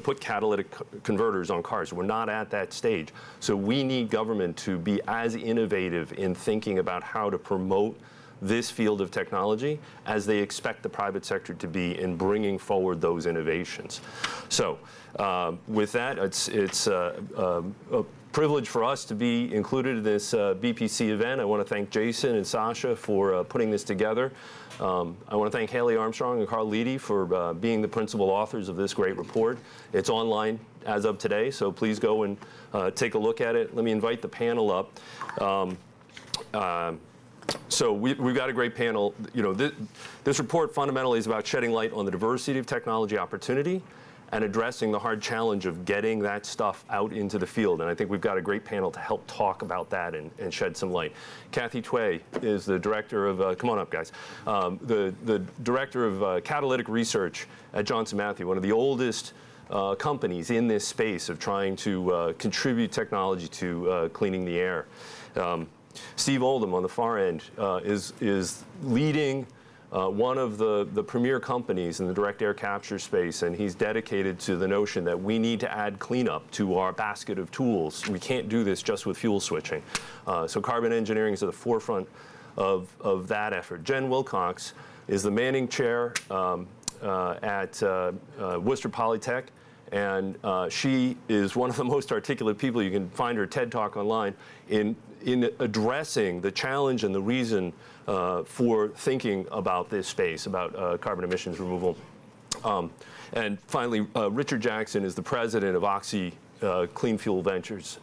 put catalytic converters on cars. We're not at that stage. So we need government to be as innovative in thinking about how to promote this field of technology as they expect the private sector to be in bringing forward those innovations. So with that, it's a privilege for us to be included in this BPC event. I want to thank Jason and Sasha for putting this together. I want to thank Haley Armstrong and Carl Leedy for being the principal authors of this great report. It's online as of today, so please go and take a look at it. Let me invite the panel up. So we've got a great panel. This report fundamentally is about shedding light on the diversity of technology opportunity and addressing the hard challenge of getting that stuff out into the field. And I think we've got a great panel to help talk about that and shed some light. Kathy Tway is the director of, come on up guys, the director of catalytic research at Johnson Matthey, one of the oldest companies in this space of trying to contribute technology to cleaning the air. Steve Oldham on the far end is leading one of the premier companies in the direct air capture space, and he's dedicated to the notion that we need to add cleanup to our basket of tools. We can't do this just with fuel switching. So Carbon Engineering is at the forefront of that effort. Jen Wilcox is the Manning Chair at Worcester Polytech, and she is one of the most articulate people. You can find her TED Talk online in addressing the challenge and the reason for thinking about this space, about carbon emissions removal. And finally, Richard Jackson is the president of Oxy Clean Fuel Ventures.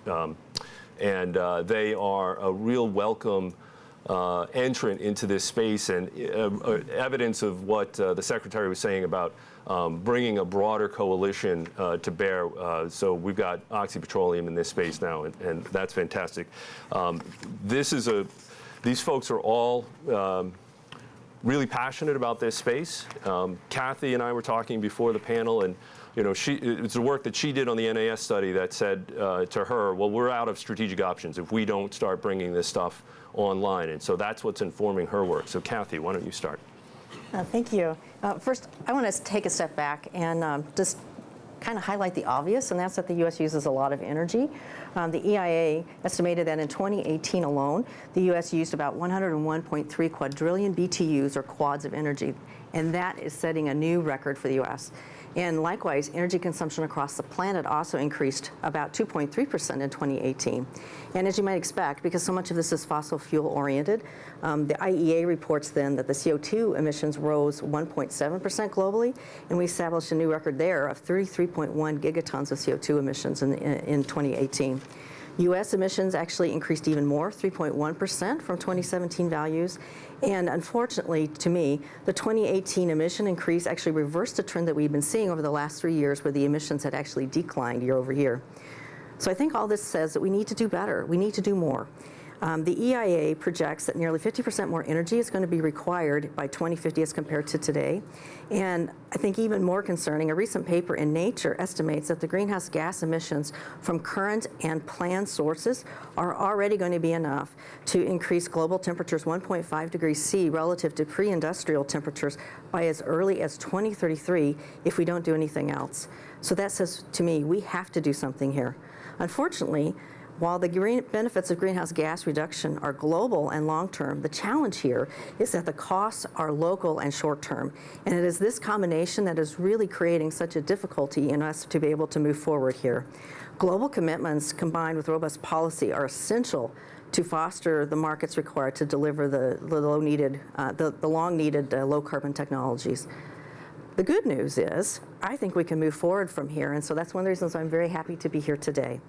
And they are a real welcome entrant into this space, and evidence of what the secretary was saying about bringing a broader coalition to bear. So we've got Oxy Petroleum in this space now, and that's fantastic. These folks are all really passionate about this space. Kathy and I were talking before the panel, and it's the work that she did on the NAS study that said to her, well, we're out of strategic options if we don't start bringing this stuff online. And so that's what's informing her work. So Kathy, why don't you start? Thank you. First, I want to take a step back and just kind of highlight the obvious, and that's that the U.S. uses a lot of energy. The EIA estimated that in 2018 alone, the U.S. used about 101.3 quadrillion BTUs, or quads, of energy. and that is setting a new record for the U.S. And likewise, energy consumption across the planet also increased about 2.3% in 2018. And as you might expect, because so much of this is fossil fuel oriented, the IEA reports then that the CO2 emissions rose 1.7% globally, and we established a new record there of 33.1 gigatons of CO2 emissions in 2018. U.S. emissions actually increased even more, 3.1% from 2017 values. And unfortunately, to me, the 2018 emission increase actually reversed the trend that we've been seeing over the last 3 years where the emissions had actually declined year over year. So I think all this says that we need to do better. We need to do more. The EIA projects that nearly 50% more energy is going to be required by 2050 as compared to today. And I think even more concerning, a recent paper in Nature estimates that the greenhouse gas emissions from current and planned sources are already going to be enough to increase global temperatures 1.5 degrees C relative to pre-industrial temperatures by as early as 2033 if we don't do anything else. So that says to me, we have to do something here. Unfortunately, while the benefits of greenhouse gas reduction are global and long-term, the challenge here is that the costs are local and short-term. And it is this combination that is really creating such a difficulty in us to be able to move forward here. Global commitments combined with robust policy are essential to foster the markets required to deliver the long-needed low-carbon technologies. The good news is, I think we can move forward from here, and so that's one of the reasons I'm very happy to be here today.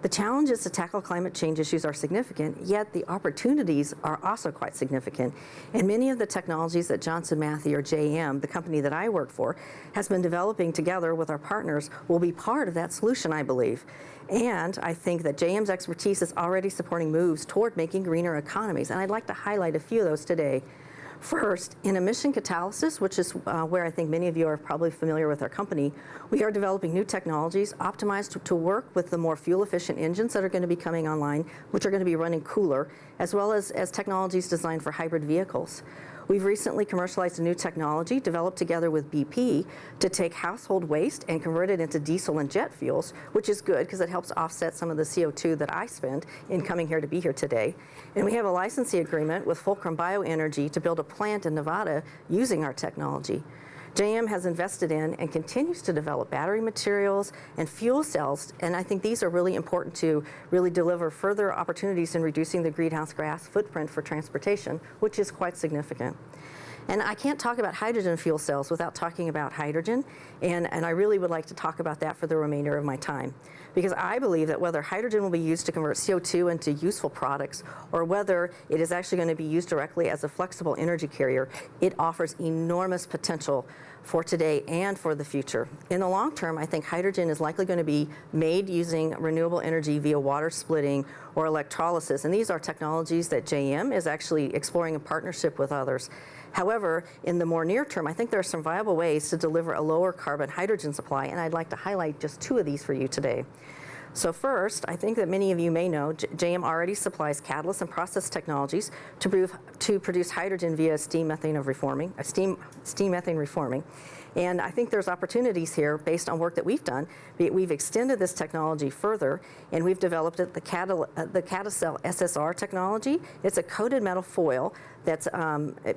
The challenges to tackle climate change issues are significant, yet the opportunities are also quite significant. And many of the technologies that Johnson Matthey, or JM, the company that I work for, has been developing together with our partners will be part of that solution, I believe. And I think that JM's expertise is already supporting moves toward making greener economies, and I'd like to highlight a few of those today. First, in emission catalysis, which is where I think many of you are probably familiar with our company, we are developing new technologies optimized to work with the more fuel-efficient engines that are going to be coming online, which are going to be running cooler, as well as technologies designed for hybrid vehicles. We've recently commercialized a new technology developed together with BP to take household waste and convert it into diesel and jet fuels, which is good because it helps offset some of the CO2 that I spend in coming here to be here today. And we have a licensing agreement with Fulcrum Bioenergy to build a plant in Nevada using our technology. JM has invested in and continues to develop battery materials and fuel cells, and I think these are really important to really deliver further opportunities in reducing the greenhouse gas footprint for transportation, which is quite significant. And I can't talk about hydrogen fuel cells without talking about hydrogen, and I really would like to talk about that for the remainder of my time. Because I believe that whether hydrogen will be used to convert CO2 into useful products, or whether it is actually going to be used directly as a flexible energy carrier, it offers enormous potential for today and for the future. In the long term, I think hydrogen is likely going to be made using renewable energy via water splitting or electrolysis, and these are technologies that JM is actually exploring in partnership with others. However, in the more near term, I think there are some viable ways to deliver a lower carbon hydrogen supply, and I'd like to highlight just two of these for you today. So first, I think that many of you may know, JM already supplies catalyst and process technologies to produce hydrogen via steam methane reforming. And I think there's opportunities here based on work that we've done. We've extended this technology further, and we've developed the Catacel SSR technology. It's a coated metal foil that's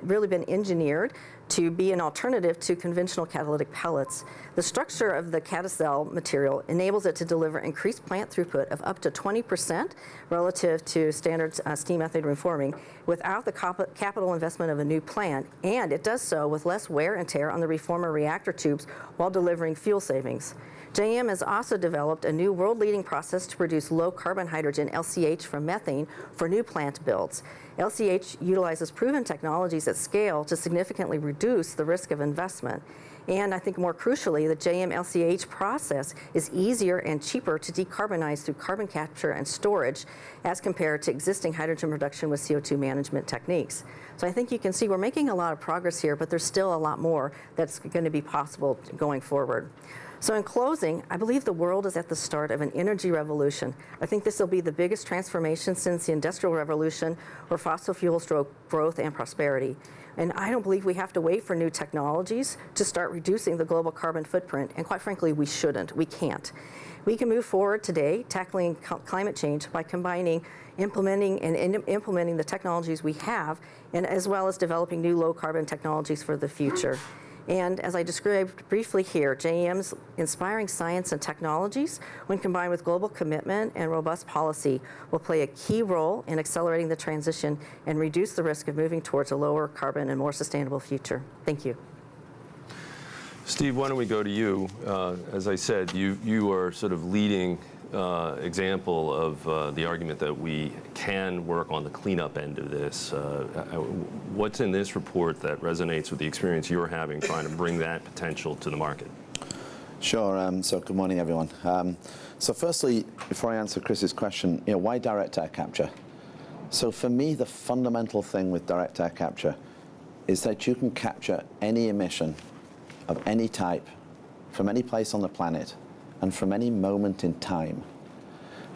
really been engineered to be an alternative to conventional catalytic pellets. The structure of the Catacel material enables it to deliver increased plant throughput of up to 20% relative to standard steam methane reforming without the capital investment of a new plant, and it does so with less wear and tear on the reformer reactor tubes while delivering fuel savings. JM has also developed a new world-leading process to produce low-carbon hydrogen, LCH, from methane for new plant builds. LCH utilizes proven technologies at scale to significantly reduce the risk of investment. And I think more crucially, the JM LCH process is easier and cheaper to decarbonize through carbon capture and storage as compared to existing hydrogen production with CO2 management techniques. So I think you can see we're making a lot of progress here, but there's still a lot more that's going to be possible going forward. So in closing, I believe the world is at the start of an energy revolution. I think this will be the biggest transformation since the Industrial Revolution, where fossil fuels drove growth and prosperity. And I don't believe we have to wait for new technologies to start reducing the global carbon footprint. And quite frankly, we shouldn't. We can't. We can move forward today tackling climate change by combining implementing the technologies we have, and as well as developing new low carbon technologies for the future. And as I described briefly here, JEM's inspiring science and technologies, when combined with global commitment and robust policy, will play a key role in accelerating the transition and reduce the risk of moving towards a lower carbon and more sustainable future. Thank you. Steve, why don't we go to you? As I said, you are sort of leading example of the argument that we can work on the cleanup end of this. What's in this report that resonates with the experience you're having trying to bring that potential to the market? Sure. So good morning, everyone. So firstly, before I answer Chris's question, why direct air capture? So for me, the fundamental thing with direct air capture is that you can capture any emission of any type from any place on the planet and from any moment in time.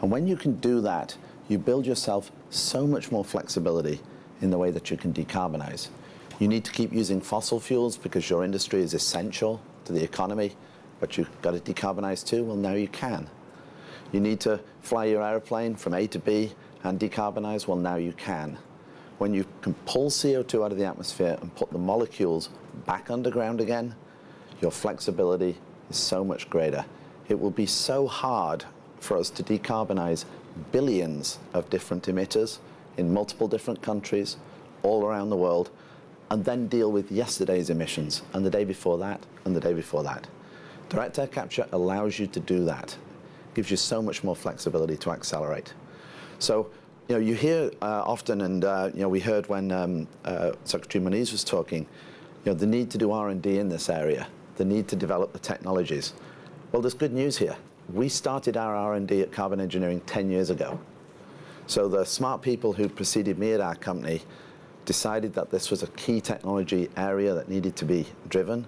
And when you can do that, you build yourself so much more flexibility in the way that you can decarbonize. You need to keep using fossil fuels because your industry is essential to the economy, but you've got to decarbonize too. Well, now you can. You need to fly your airplane from A to B and decarbonize. Well, now you can. When you can pull CO2 out of the atmosphere and put the molecules back underground again, your flexibility is so much greater. It will be so hard for us to decarbonize billions of different emitters in multiple different countries all around the world, and then deal with yesterday's emissions and the day before that and the day before that. Direct air capture allows you to do that. Gives you so much more flexibility to accelerate. So, you hear often, and we heard when Secretary Moniz was talking, the need to do R&D in this area, the need to develop the technologies. Well, there's good news here. We started our R&D at Carbon Engineering 10 years ago. So the smart people who preceded me at our company decided that this was a key technology area that needed to be driven.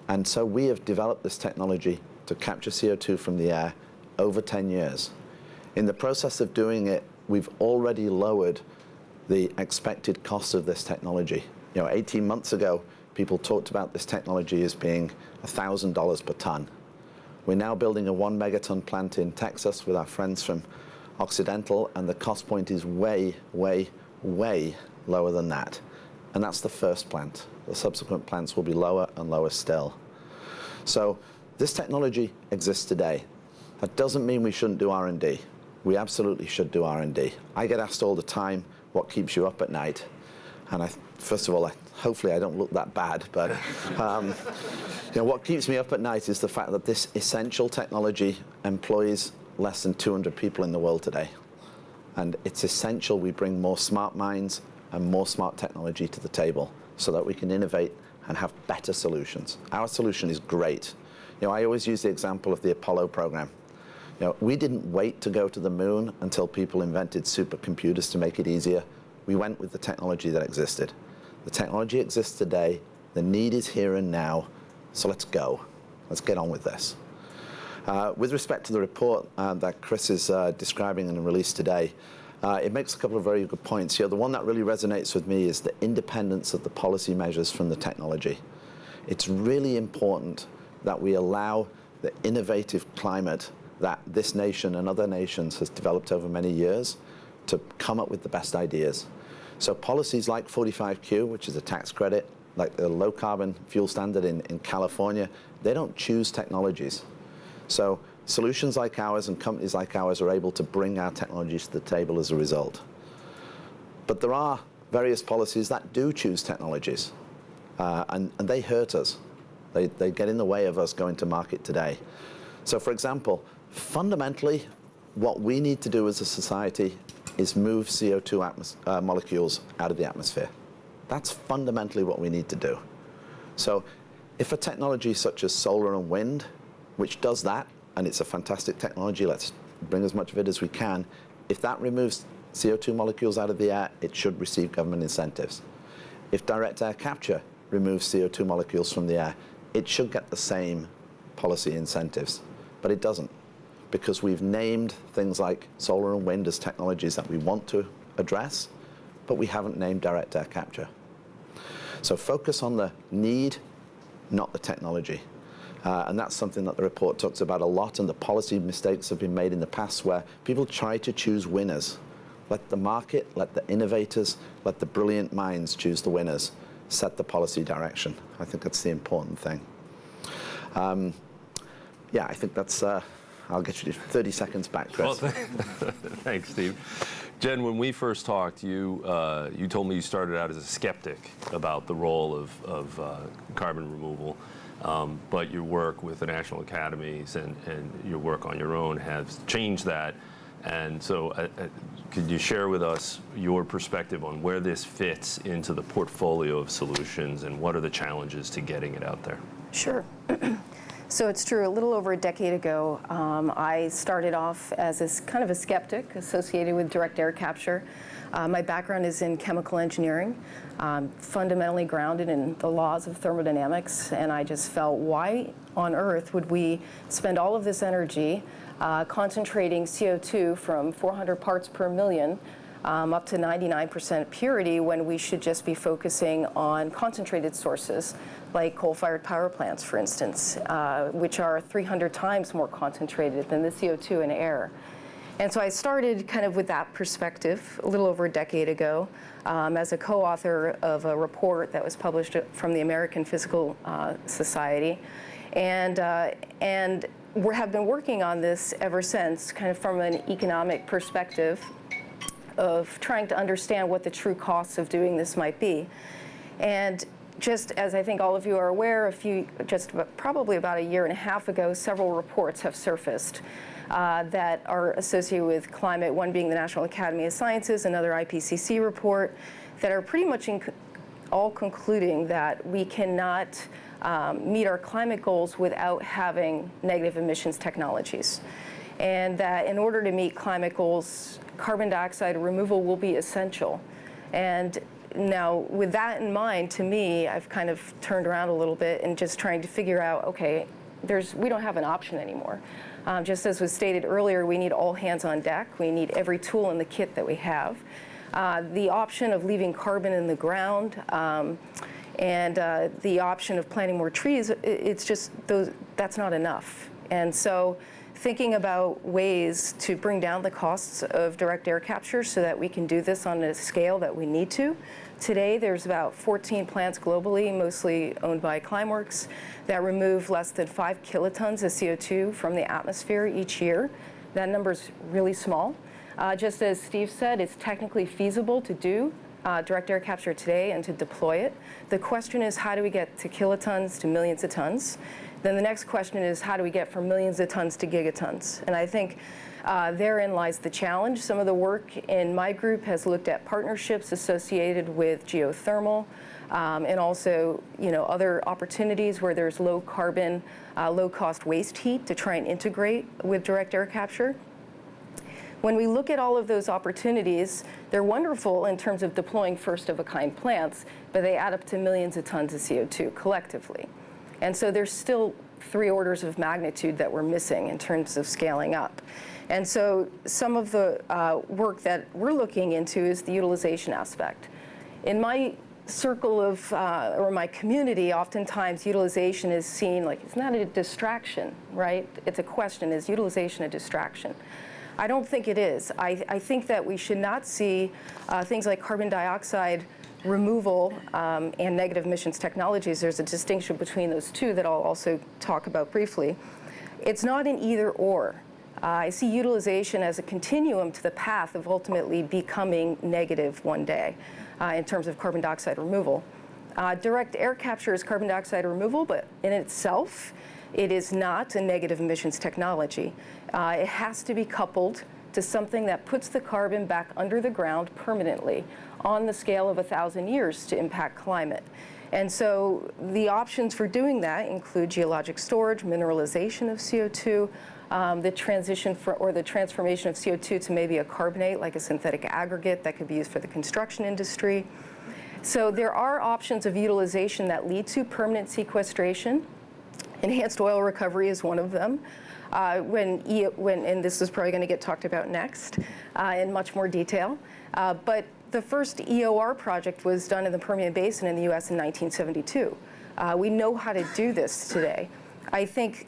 And so we have developed this technology to capture CO2 from the air over 10 years. In the process of doing it, we've already lowered the expected cost of this technology. 18 months ago, people talked about this technology as being $1,000 per ton. We're now building a 1 megaton plant in Texas with our friends from Occidental, and the cost point is way, way, way lower than that. And that's the first plant. The subsequent plants will be lower and lower still. So this technology exists today. That doesn't mean we shouldn't do R&D. We absolutely should do R&D. I get asked all the time, what keeps you up at night? And first of all, hopefully I don't look that bad, but what keeps me up at night is the fact that this essential technology employs less than 200 people in the world today. And it's essential we bring more smart minds and more smart technology to the table so that we can innovate and have better solutions. Our solution is great. I always use the example of the Apollo program. We didn't wait to go to the moon until people invented supercomputers to make it easier. We went with the technology that existed. The technology exists today. The need is here and now. So let's go. Let's get on with this. With respect to the report that Chris is describing and released today, it makes a couple of very good points. The one that really resonates with me is the independence of the policy measures from the technology. It's really important that we allow the innovative climate that this nation and other nations has developed over many years to come up with the best ideas. So policies like 45Q, which is a tax credit, like the low carbon fuel standard in California, they don't choose technologies. So solutions like ours and companies like ours are able to bring our technologies to the table as a result. But there are various policies that do choose technologies, and they hurt us. They get in the way of us going to market today. So for example, fundamentally, what we need to do as a society is move CO2 molecules out of the atmosphere. That's fundamentally what we need to do. So if a technology such as solar and wind, which does that, and it's a fantastic technology, let's bring as much of it as we can, if that removes CO2 molecules out of the air, it should receive government incentives. If direct air capture removes CO2 molecules from the air, it should get the same policy incentives, but it doesn't, because we've named things like solar and wind as technologies that we want to address, but we haven't named direct air capture. So focus on the need, not the technology. And that's something that the report talks about a lot, and the policy mistakes have been made in the past where people try to choose winners. Let the market, let the innovators, let the brilliant minds choose the winners. Set the policy direction. I think that's the important thing. Yeah, I think that's, I'll get you 30 seconds back, Chris. Well, thanks, Steve. Jen, when we first talked, you told me you started out as a skeptic about the role of carbon removal, but your work with the national academies and your work on your own has changed that. And so could you share with us your perspective on where this fits into the portfolio of solutions and what are the challenges to getting it out there? Sure. So it's true, a little over a decade ago, I started off as kind of a skeptic associated with direct air capture. My background is in chemical engineering, fundamentally grounded in the laws of thermodynamics, and I just felt, why on earth would we spend all of this energy concentrating CO2 from 400 parts per million up to 99% purity when we should just be focusing on concentrated sources like coal-fired power plants, for instance, which are 300 times more concentrated than the CO2 in air. And so I started kind of with that perspective a little over a decade ago as a co-author of a report that was published from the American Physical Society. And we have been working on this ever since, kind of from an economic perspective of trying to understand what the true costs of doing this might be. And just as I think all of you are aware, probably about a year and a half ago, several reports have surfaced that are associated with climate, one being the National Academy of Sciences, another IPCC report, that are pretty much all concluding that we cannot meet our climate goals without having negative emissions technologies. And that in order to meet climate goals, carbon dioxide removal will be essential. And now, with that in mind, to me, I've kind of turned around a little bit and just trying to figure out, okay, we don't have an option anymore. Just as was stated earlier, we need all hands on deck. We need every tool in the kit that we have. The option of leaving carbon in the ground and the option of planting more trees, it's just that's not enough. And so thinking about ways to bring down the costs of direct air capture so that we can do this on a scale that we need to. Today, there's about 14 plants globally, mostly owned by Climeworks, that remove less than 5 kilotons of CO2 from the atmosphere each year. That number's really small. Just as Steve said, it's technically feasible to do direct air capture today and to deploy it. The question is, how do we get to kilotons to millions of tons? Then the next question is, how do we get from millions of tons to gigatons? And I think therein lies the challenge. Some of the work in my group has looked at partnerships associated with geothermal and also, other opportunities where there's low carbon, low cost waste heat to try and integrate with direct air capture. When we look at all of those opportunities, they're wonderful in terms of deploying first-of-a-kind plants, but they add up to millions of tons of CO2 collectively. And so there's still 3 orders of magnitude that we're missing in terms of scaling up. And so some of the work that we're looking into is the utilization aspect. In my circle of, or my community, oftentimes utilization is seen like, it's not a distraction, right? It's a question, is utilization a distraction? I don't think it is. I think that we should not see things like carbon dioxide removal and negative emissions technologies. There's a distinction between those two that I'll also talk about briefly. It's not an either or. I see utilization as a continuum to the path of ultimately becoming negative one day in terms of carbon dioxide removal. Direct air capture is carbon dioxide removal, but in itself, it is not a negative emissions technology. It has to be coupled to something that puts the carbon back under the ground permanently on the scale of 1,000 years to impact climate. And so the options for doing that include geologic storage, mineralization of CO2, the transition or the transformation of CO2 to maybe a carbonate, like a synthetic aggregate that could be used for the construction industry. So there are options of utilization that lead to permanent sequestration. Enhanced oil recovery is one of them. And this is probably going to get talked about next in much more detail. But the first EOR project was done in the Permian Basin in the U.S. in 1972. We know how to do this today. I think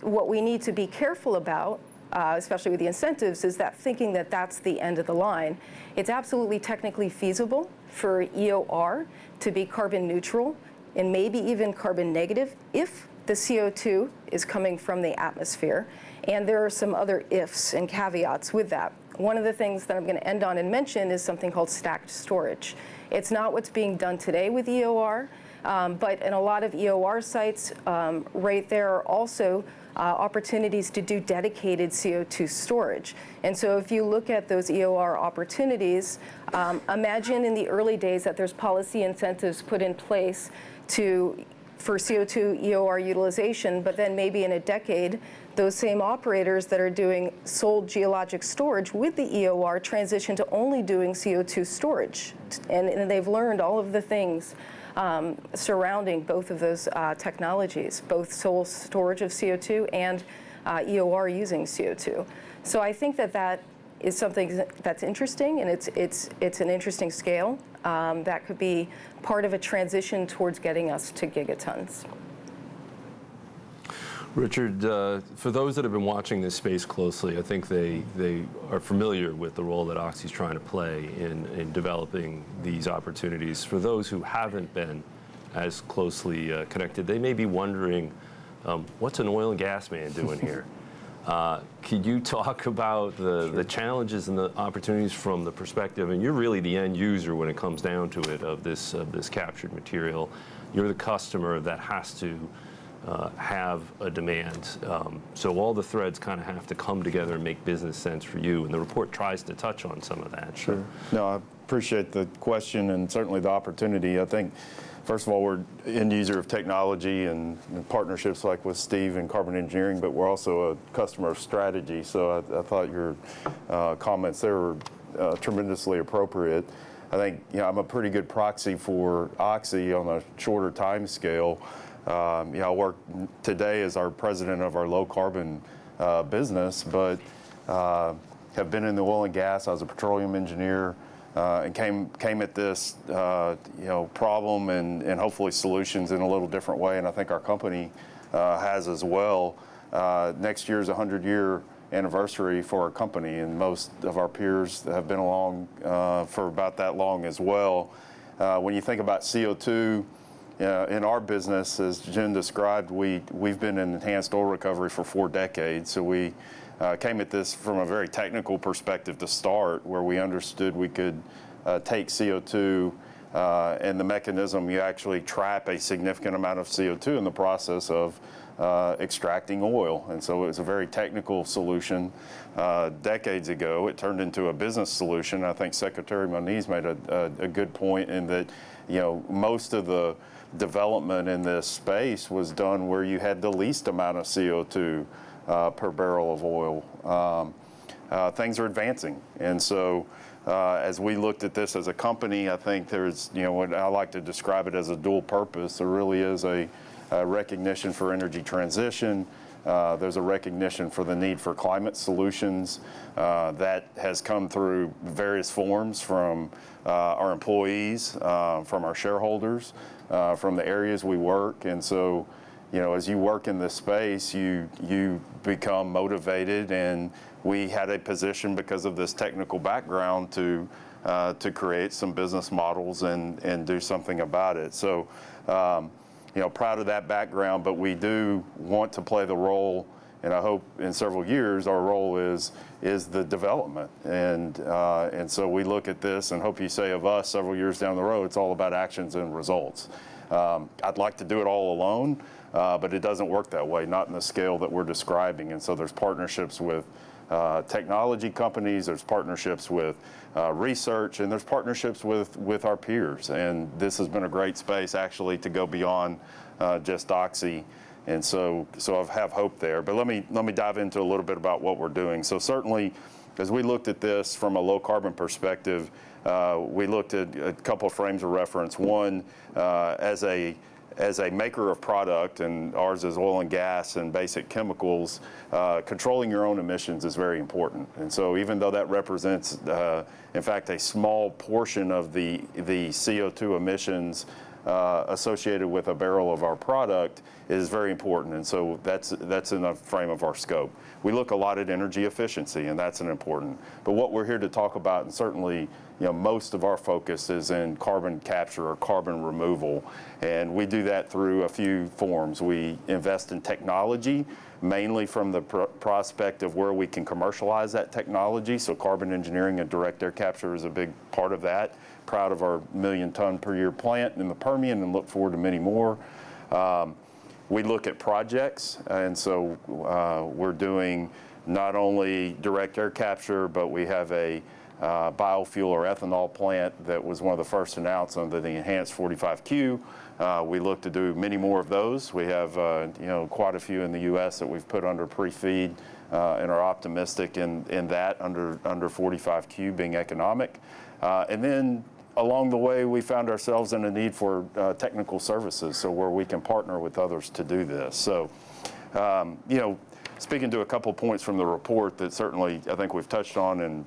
what we need to be careful about, especially with the incentives, is that thinking that that's the end of the line. It's absolutely technically feasible for EOR to be carbon neutral and maybe even carbon negative if the CO2 is coming from the atmosphere. And there are some other ifs and caveats with that. One of the things that I'm going to end on and mention is something called stacked storage. It's not what's being done today with EOR, but in a lot of EOR sites, right there are also opportunities to do dedicated CO2 storage. And so if you look at those EOR opportunities, imagine in the early days that there's policy incentives put in place for CO2 EOR utilization, but then maybe in a decade, those same operators that are doing sole geologic storage with the EOR transition to only doing CO2 storage. And they've learned all of the things surrounding both of those technologies, both sole storage of CO2 and EOR using CO2. So I think that that is something that's interesting, and it's an interesting scale that could be part of a transition towards getting us to gigatons. Richard, for those that have been watching this space closely, I think they are familiar with the role that Oxy's trying to play in developing these opportunities. For those who haven't been as closely connected, they may be wondering, what's an oil and gas man doing here? Could you talk about the challenges and the opportunities from the perspective, and you're really the end user when it comes down to it, of this captured material. You're the customer that has to have a demand. So all the threads kind of have to come together and make business sense for you, and the report tries to touch on some of that. Sure. No, I appreciate the question and certainly the opportunity. I think, first of all, we're end user of technology and partnerships like with Steve and Carbon Engineering, but we're also a customer of strategy. So I thought your comments there were tremendously appropriate. I think I'm a pretty good proxy for Oxy on a shorter time scale. I work today as our president of our low carbon business, but have been in the oil and gas. I was a petroleum engineer and came at this problem and hopefully solutions in a little different way, and I think our company has as well. Next year is a 100-year anniversary for our company, and most of our peers have been along for about that long as well. When you think about CO2, in our business, as Jen described, we've been in enhanced oil recovery for 4 decades. So we came at this from a very technical perspective to start, where we understood we could take CO2 and the mechanism, you actually trap a significant amount of CO2 in the process of extracting oil. And so it was a very technical solution. Decades ago, it turned into a business solution. I think Secretary Moniz made a good point in that, most of the development in this space was done where you had the least amount of CO2 per barrel of oil. Things are advancing, and so as we looked at this as a company, I think there's, what I like to describe it as a dual purpose. There really is a recognition for energy transition. There's a recognition for the need for climate solutions that has come through various forms from our employees, from our shareholders, from the areas we work. And so, as you work in this space, you become motivated, and we had a position because of this technical background to create some business models and do something about it. So, proud of that background, but we do want to play the role, and I hope in several years our role is the development. And so we look at this and hope you say of us several years down the road, it's all about actions and results. I'd like to do it all alone, but it doesn't work that way, not in the scale that we're describing. And so there's partnerships with technology companies, there's partnerships with research, and there's partnerships with our peers. And this has been a great space actually to go beyond just Oxy. And so I have hope there. But let me dive into a little bit about what we're doing. So certainly, as we looked at this from a low carbon perspective, we looked at a couple of frames of reference. One, as a as a maker of product, and ours is oil and gas and basic chemicals, controlling your own emissions is very important. And so even though that represents, in fact, a small portion of the CO2 emissions associated with a barrel of our product, is very important. And so that's in the frame of our scope. We look a lot at energy efficiency, and that's an important. But what we're here to talk about, and certainly most of our focus is in carbon capture or carbon removal. And we do that through a few forms. We invest in technology, mainly from the prospect of where we can commercialize that technology. So carbon engineering and direct air capture is a big part of that. Proud of our 1 million ton per year plant in the Permian and look forward to many more. We look at projects, and so we're doing not only direct air capture, but we have a biofuel or ethanol plant that was one of the first announced under the enhanced 45Q. We look to do many more of those. We have quite a few in the U.S. that we've put under pre-feed and are optimistic in that under 45Q being economic. And then along the way, we found ourselves in a need for technical services, so where we can partner with others to do this. So, speaking to a couple points from the report that certainly I think we've touched on and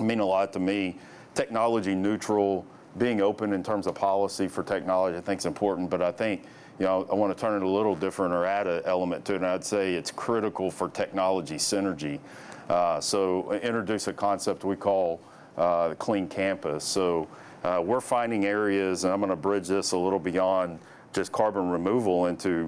mean a lot to me, technology neutral, being open in terms of policy for technology, I think is important. But I think, I want to turn it a little different or add an element to it, and I'd say it's critical for technology synergy. So introduce a concept we call Clean Campus. So we're finding areas, and I'm going to bridge this a little beyond just carbon removal into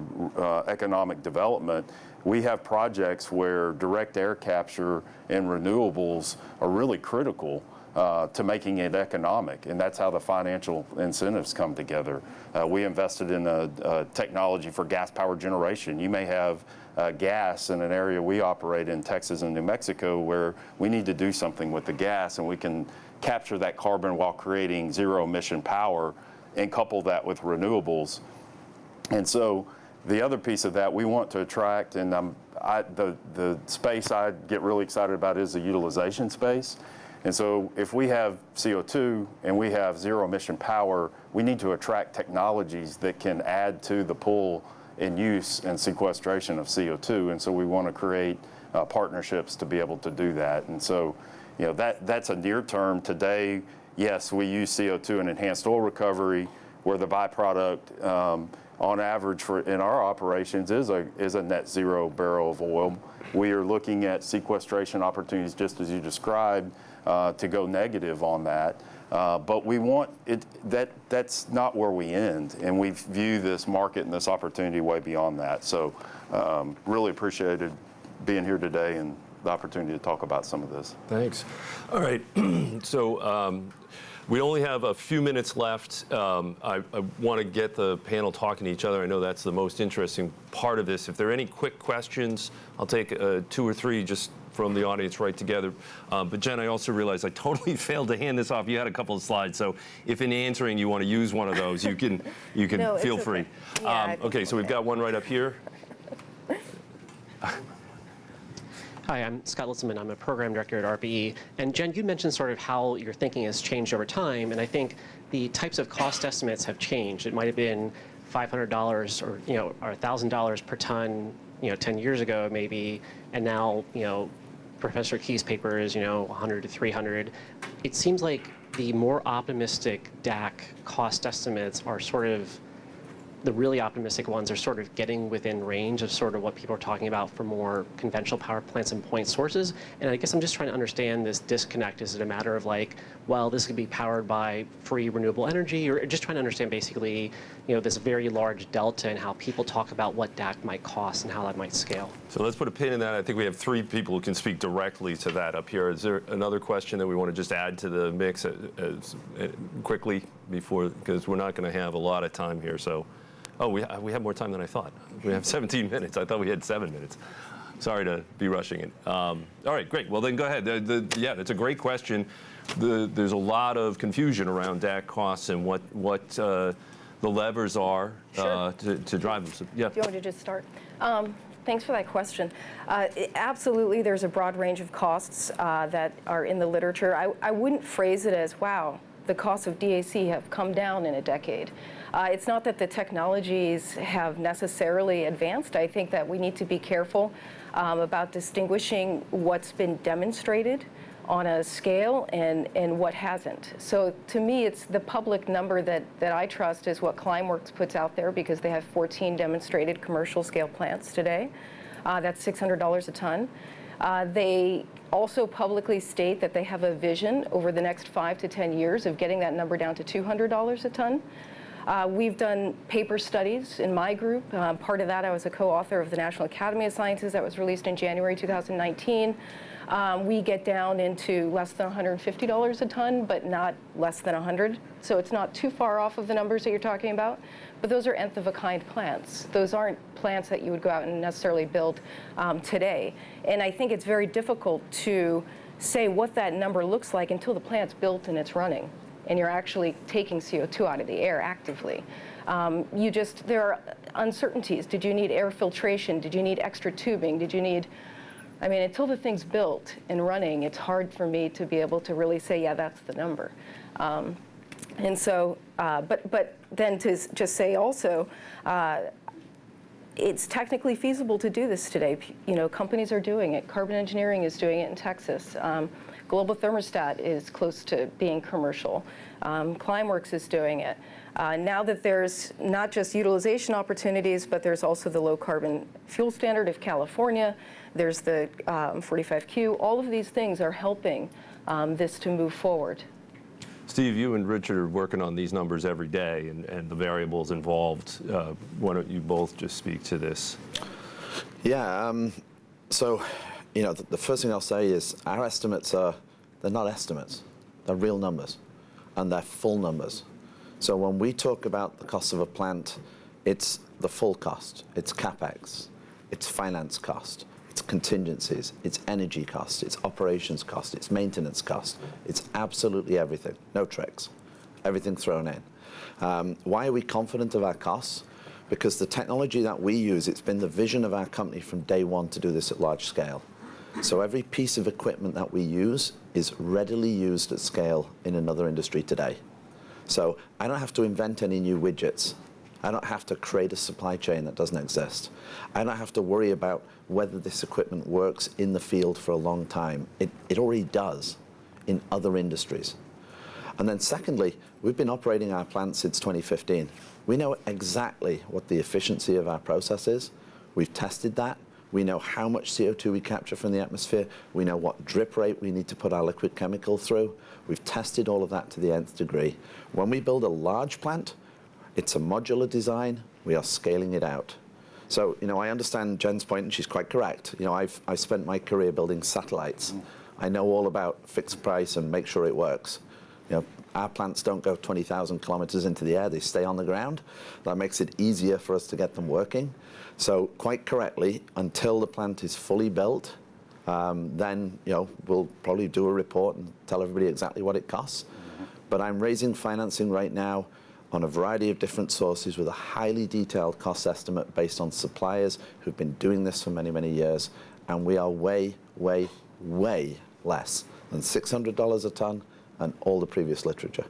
economic development. We have projects where direct air capture and renewables are really critical to making it economic, and that's how the financial incentives come together. We invested in a technology for gas power generation. You may have gas in an area we operate in, Texas and New Mexico, where we need to do something with the gas, and we can capture that carbon while creating zero emission power and couple that with renewables. And so the other piece of that, we want to attract, and the space I get really excited about is the utilization space. And so if we have CO2 and we have zero emission power, we need to attract technologies that can add to the pull and use and sequestration of CO2. And so we want to create partnerships to be able to do that. And so, that's a near term. Today, yes, we use CO2 in enhanced oil recovery, where the byproduct on average in our operations is a net zero barrel of oil. We are looking at sequestration opportunities, just as you described, to go negative on that. But we want that's not where we end, and we view this market and this opportunity way beyond that. So really appreciated being here today and the opportunity to talk about some of this. Thanks. All right. So we only have a few minutes left. I want to get the panel talking to each other. I know that's the most interesting part of this. If there are any quick questions, I'll take 2 or 3 just from the audience right together. But Jen, I also realized I totally failed to hand this off. You had a couple of slides, so if in answering you want to use one of those, you can no, feel free. Yeah, okay, so we've got one right up here. Hi, I'm Scott Litzelman. I'm a program director at RPE. And Jen, you mentioned sort of how your thinking has changed over time, and I think the types of cost estimates have changed. It might have been $500 or $1,000 per ton, 10 years ago maybe, and now Professor Key's paper is 100 to 300. It seems like the more optimistic DAC cost estimates are sort of the really optimistic ones are sort of getting within range of sort of what people are talking about for more conventional power plants and point sources. And I guess I'm just trying to understand this disconnect. Is it a matter of like, well, this could be powered by free renewable energy, or just trying to understand basically, this very large delta in how people talk about what DAC might cost and how that might scale. So let's put a pin in that. I think we have 3 people who can speak directly to that up here. Is there another question that we want to just add to the mix quickly before, because we're not going to have a lot of time here. So. Oh, we have more time than I thought. We have 17 minutes. I thought we had 7 minutes. Sorry to be rushing it. All right, great. Well, then go ahead. Yeah, that's a great question. There's a lot of confusion around DAC costs and what the levers are to drive them. So, yeah. Do you want me to just start? Thanks for that question. Absolutely, there's a broad range of costs that are in the literature. I wouldn't phrase it as, wow, the costs of DAC have come down in a decade. It's not that the technologies have necessarily advanced. I think that we need to be careful about distinguishing what's been demonstrated on a scale and what hasn't. So to me, it's the public number that I trust is what Climeworks puts out there, because they have 14 demonstrated commercial scale plants today. That's $600 a ton. They also publicly state that they have a vision over the next 5 to 10 years of getting that number down to $200 a ton. We've done paper studies in my group. Part of that, I was a co-author of the National Academy of Sciences that was released in January 2019. We get down into less than $150 a ton, but not less than 100. So it's not too far off of the numbers that you're talking about. But those are nth of a kind plants. Those aren't plants that you would go out and necessarily build today. And I think it's very difficult to say what that number looks like until the plant's built and it's running, and you're actually taking CO2 out of the air actively. There are uncertainties. Did you need air filtration? Did you need extra tubing? Did you need, I mean, until the thing's built and running, it's hard for me to be able to really say, yeah, that's the number. And so, but then to just say also, it's technically feasible to do this today. You know, companies are doing it. Carbon Engineering is doing it in Texas. Global Thermostat is close to being commercial. Climeworks is doing it. Now that there's not just utilization opportunities, but there's also the low carbon fuel standard of California, there's the 45Q, all of these things are helping this to move forward. Steve, you and Richard are working on these numbers every day and the variables involved. Why don't you both just speak to this? Yeah, so, you know, the first thing I'll say is our estimates they're not estimates, they're real numbers, and they're full numbers. So when we talk about the cost of a plant, it's the full cost. It's CapEx, it's finance cost, it's contingencies, it's energy cost, it's operations cost, it's maintenance cost. It's absolutely everything, no tricks, everything thrown in. Why are we confident of our costs? Because the technology that we use, it's been the vision of our company from day one to do this at large scale. So every piece of equipment that we use is readily used at scale in another industry today. So I don't have to invent any new widgets. I don't have to create a supply chain that doesn't exist. I don't have to worry about whether this equipment works in the field for a long time. It already does in other industries. And then secondly, we've been operating our plant since 2015. We know exactly what the efficiency of our process is. We've tested that. We know how much CO2 we capture from the atmosphere. We know what drip rate we need to put our liquid chemical through. We've tested all of that to the nth degree. When we build a large plant, it's a modular design. We are scaling it out. So, you know, I understand Jen's point, and she's quite correct. You know, I've spent my career building satellites. I know all about fixed price and make sure it works. You know, our plants don't go 20,000 kilometers into the air. They stay on the ground. That makes it easier for us to get them working. So quite correctly, until the plant is fully built, then, you know, we'll probably do a report and tell everybody exactly what it costs. But I'm raising financing right now on a variety of different sources with a highly detailed cost estimate based on suppliers who've been doing this for many, many years. And we are way, way, way less than $600 a ton and all the previous literature.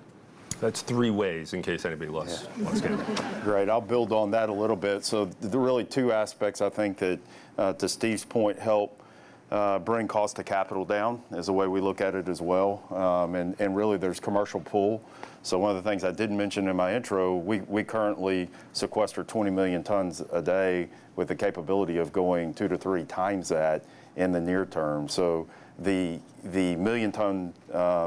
That's 3 ways, in case anybody wants to. Great. I'll build on that a little bit. So there are really 2 aspects, I think, that, to Steve's point, help bring cost of capital down, is the way we look at it as well. And really, there's commercial pull. So one of the things I didn't mention in my intro, we currently sequester 20 million tons a day with the capability of going 2 to 3 times that in the near term. So the million-ton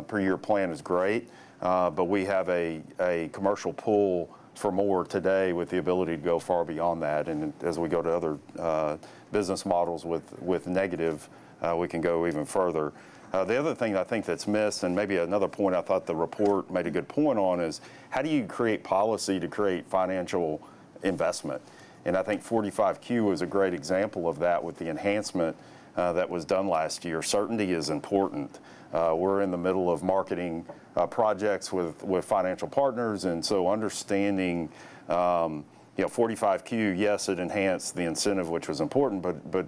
per year plan is great. But we have a commercial pull for more today with the ability to go far beyond that. And as we go to other business models with negative, we can go even further. The other thing I think that's missed, and maybe another point I thought the report made a good point on, is how do you create policy to create financial investment? And I think 45Q is a great example of that with the enhancement that was done last year. Certainty is important. We're in the middle of marketing projects with financial partners, and so understanding, you know, 45Q, yes, it enhanced the incentive, which was important, but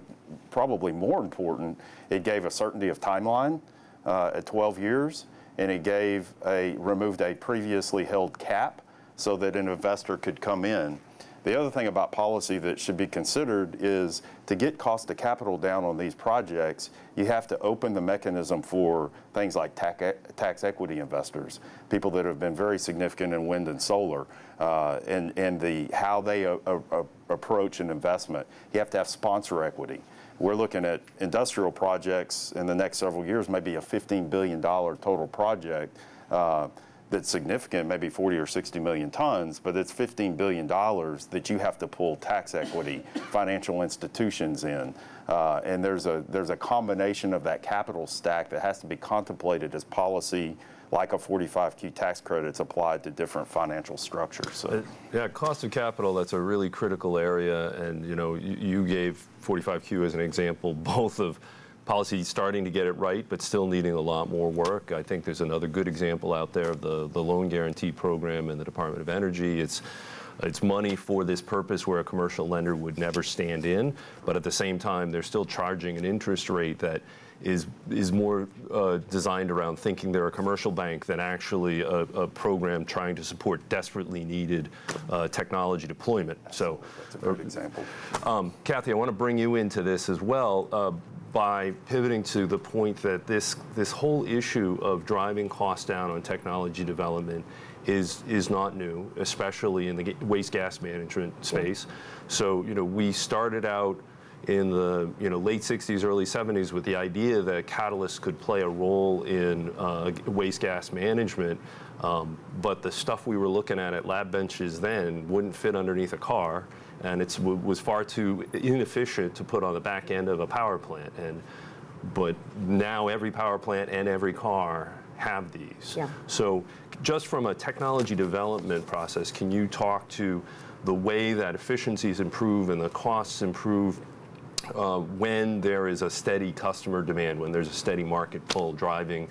probably more important, it gave a certainty of timeline at 12 years, and it removed a previously held cap so that an investor could come in. The other thing about policy that should be considered is to get cost of capital down on these projects, you have to open the mechanism for things like tax equity investors, people that have been very significant in wind and solar, and how they approach an investment. You have to have sponsor equity. We're looking at industrial projects in the next several years, maybe a $15 billion total project. That's significant, maybe 40 or 60 million tons, but it's $15 billion that you have to pull tax equity, financial institutions in. And there's a combination of that capital stack that has to be contemplated as policy, like a 45Q tax credits applied to different financial structures. So. Yeah, cost of capital, that's a really critical area. And you gave 45Q as an example, both of policy starting to get it right, but still needing a lot more work. I think there's another good example out there of the loan guarantee program in the Department of Energy. It's money for this purpose where a commercial lender would never stand in, but at the same time, they're still charging an interest rate that is more designed around thinking they're a commercial bank than actually a program trying to support desperately needed technology deployment. So, that's a good example. Kathy, I want to bring you into this as well. By pivoting to the point that this whole issue of driving costs down on technology development is not new, especially in the waste gas management space. So we started out in the late 60s, early 70s with the idea that catalysts could play a role in waste gas management, but the stuff we were looking at lab benches then wouldn't fit underneath a car. And it was far too inefficient to put on the back end of a power plant. But now every power plant and every car have these. Yeah. So just from a technology development process, can you talk to the way that efficiencies improve and the costs improve when there is a steady customer demand, when there's a steady market pull driving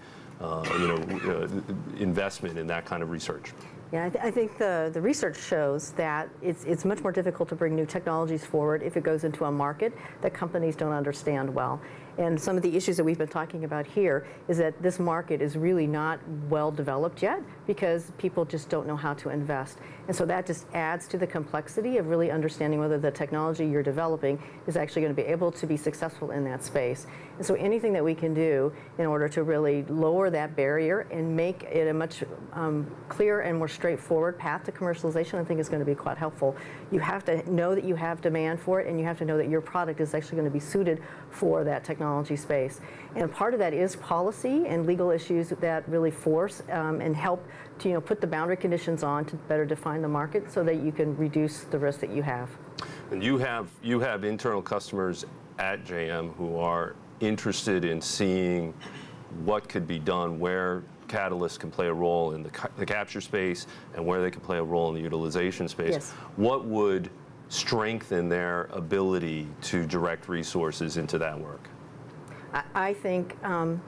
investment in that kind of research? Yeah, I think the research shows that it's much more difficult to bring new technologies forward if it goes into a market that companies don't understand well. And some of the issues that we've been talking about here is that this market is really not well developed yet because people just don't know how to invest. And so that just adds to the complexity of really understanding whether the technology you're developing is actually going to be able to be successful in that space. And so anything that we can do in order to really lower that barrier and make it a much clearer and more straightforward path to commercialization, I think is going to be quite helpful. You have to know that you have demand for it, and you have to know that your product is actually going to be suited for that technology space. And part of that is policy and legal issues that really force and help to put the boundary conditions on to better define the market so that you can reduce the risk that you have. And you have internal customers at JM who are interested in seeing what could be done, where catalysts can play a role in the capture space and where they can play a role in the utilization space. Yes. What would strengthen their ability to direct resources into that work? I think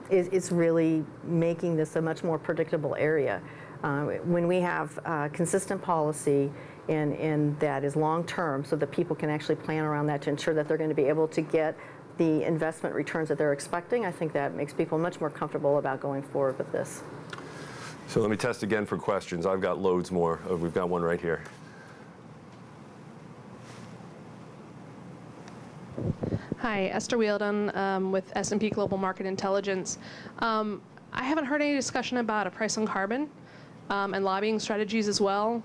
it's really making this a much more predictable area. When we have consistent policy and that is long-term so that people can actually plan around that to ensure that they're going to be able to get the investment returns that they're expecting, I think that makes people much more comfortable about going forward with this. So let me test again for questions. I've got loads more. We've got one right here. Hi, Esther Wielden with S&P Global Market Intelligence. I haven't heard any discussion about a price on carbon and lobbying strategies as well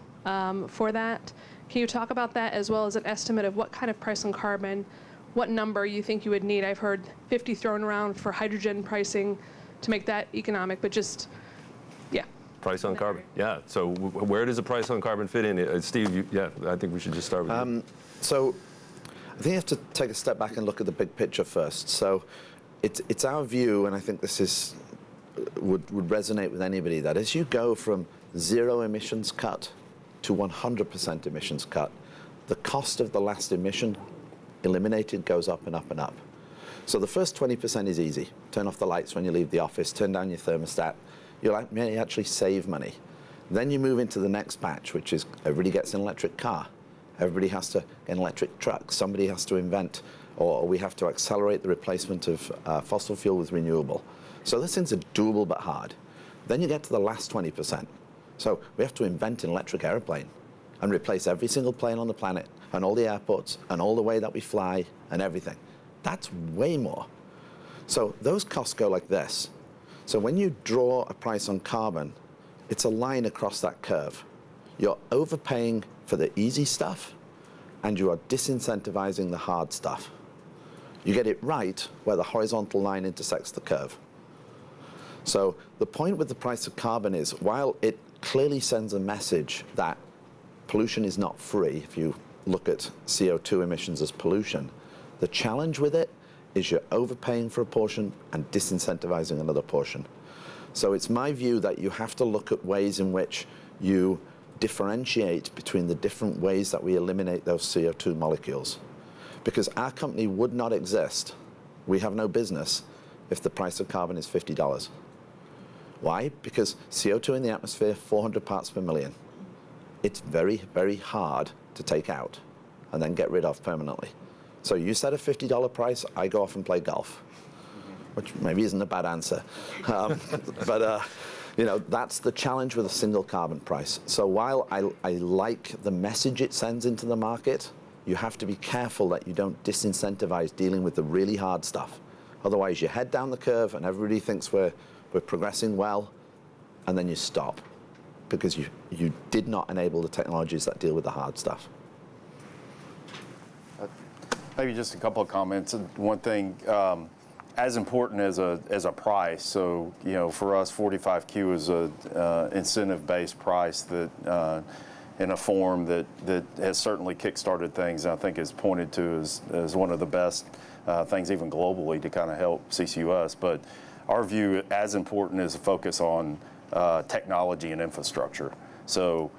for that. Can you talk about that as well as an estimate of what kind of price on carbon, what number you think you would need? I've heard 50 thrown around for hydrogen pricing to make that economic, but just, yeah. Price on carbon, yeah. So where does the price on carbon fit in? Steve, I think we should just start with you. So I think you have to take a step back and look at the big picture first. So it's our view, and I think this would resonate with anybody, that as you go from 0 emissions cut to 100% emissions cut, the cost of the last emission eliminated goes up and up and up. So the first 20% is easy. Turn off the lights when you leave the office, turn down your thermostat. You may actually save money. Then you move into the next batch, which is everybody gets an electric car. Everybody has to get an electric truck. Somebody has to invent, or we have to accelerate the replacement of fossil fuel with renewable. So those things are doable but hard. Then you get to the last 20%. So we have to invent an electric airplane and replace every single plane on the planet and all the airports and all the way that we fly and everything. That's way more. So those costs go like this. So when you draw a price on carbon, it's a line across that curve. You're overpaying for the easy stuff, and you are disincentivizing the hard stuff. You get it right where the horizontal line intersects the curve. So the point with the price of carbon is, while it clearly sends a message that pollution is not free, if you look at CO2 emissions as pollution, the challenge with it is you're overpaying for a portion and disincentivizing another portion. So it's my view that you have to look at ways in which you differentiate between the different ways that we eliminate those CO2 molecules. Because our company would not exist, we have no business, if the price of carbon is $50. Why? Because CO2 in the atmosphere, 400 parts per million. It's very, very hard to take out and then get rid of permanently. So you set a $50 price, I go off and play golf, which maybe isn't a bad answer. But you know, that's the challenge with a single carbon price. So while I like the message it sends into the market, you have to be careful that you don't disincentivize dealing with the really hard stuff. Otherwise, you head down the curve and everybody thinks we're progressing well, and then you stop because you did not enable the technologies that deal with the hard stuff. Maybe just a couple of comments. One thing, as important as a price, so you know, for us, 45Q is a incentive-based price that, in a form that has certainly kick-started things, and I think is pointed to as one of the best things, even globally, to kind of help CCUS. But our view, as important, is a focus on technology and infrastructure. So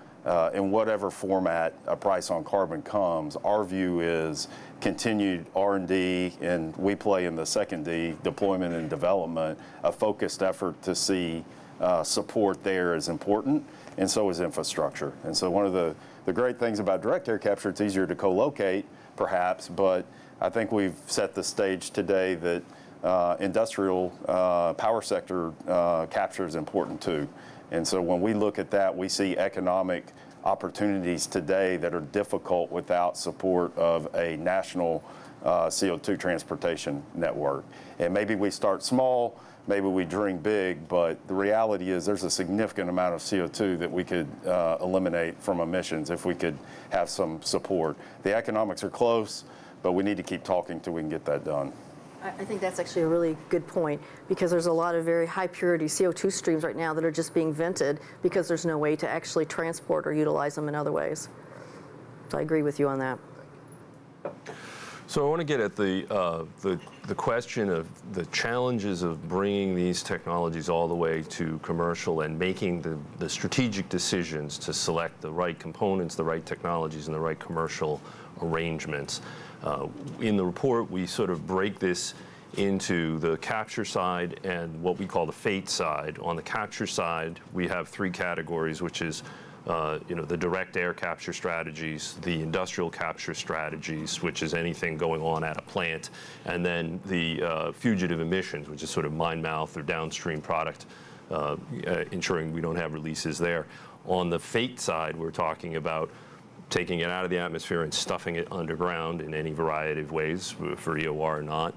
in whatever format a price on carbon comes, our view is continued R&D, and we play in the second D, deployment and development. A focused effort to see support there is important, and so is infrastructure. And so one of the great things about direct air capture, it's easier to co-locate, perhaps, but I think we've set the stage today that industrial power sector capture is important too. And so when we look at that, we see economic opportunities today that are difficult without support of a national CO2 transportation network. And maybe we start small, maybe we dream big, but the reality is there's a significant amount of CO2 that we could eliminate from emissions if we could have some support. The economics are close, but we need to keep talking till we can get that done. I think that's actually a really good point, because there's a lot of very high purity CO2 streams right now that are just being vented because there's no way to actually transport or utilize them in other ways. So I agree with you on that. So I want to get at the question of the challenges of bringing these technologies all the way to commercial and making the strategic decisions to select the right components, the right technologies, and the right commercial arrangements. In the report, we sort of break this into the capture side and what we call the FATE side. On the capture side, we have three categories, which is the direct air capture strategies, the industrial capture strategies, which is anything going on at a plant, and then the fugitive emissions, which is sort of mine mouth or downstream product, ensuring we don't have releases there. On the FATE side, we're talking about taking it out of the atmosphere and stuffing it underground in any variety of ways, for EOR or not.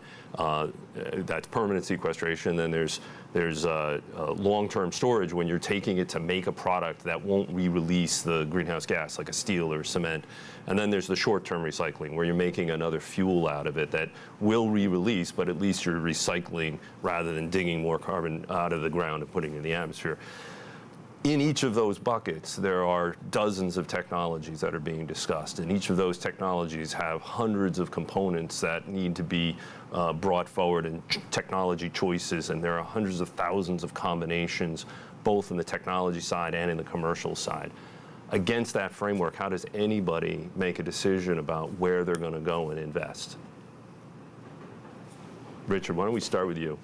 That's permanent sequestration. Then there's long-term storage, when you're taking it to make a product that won't re-release the greenhouse gas, like a steel or cement. And then there's the short-term recycling, where you're making another fuel out of it that will re-release, but at least you're recycling rather than digging more carbon out of the ground and putting it in the atmosphere. In each of those buckets, there are dozens of technologies that are being discussed, and each of those technologies have hundreds of components that need to be brought forward, and technology choices, and there are hundreds of thousands of combinations, both in the technology side and in the commercial side. Against that framework, how does anybody make a decision about where they're going to go and invest? Richard, why don't we start with you?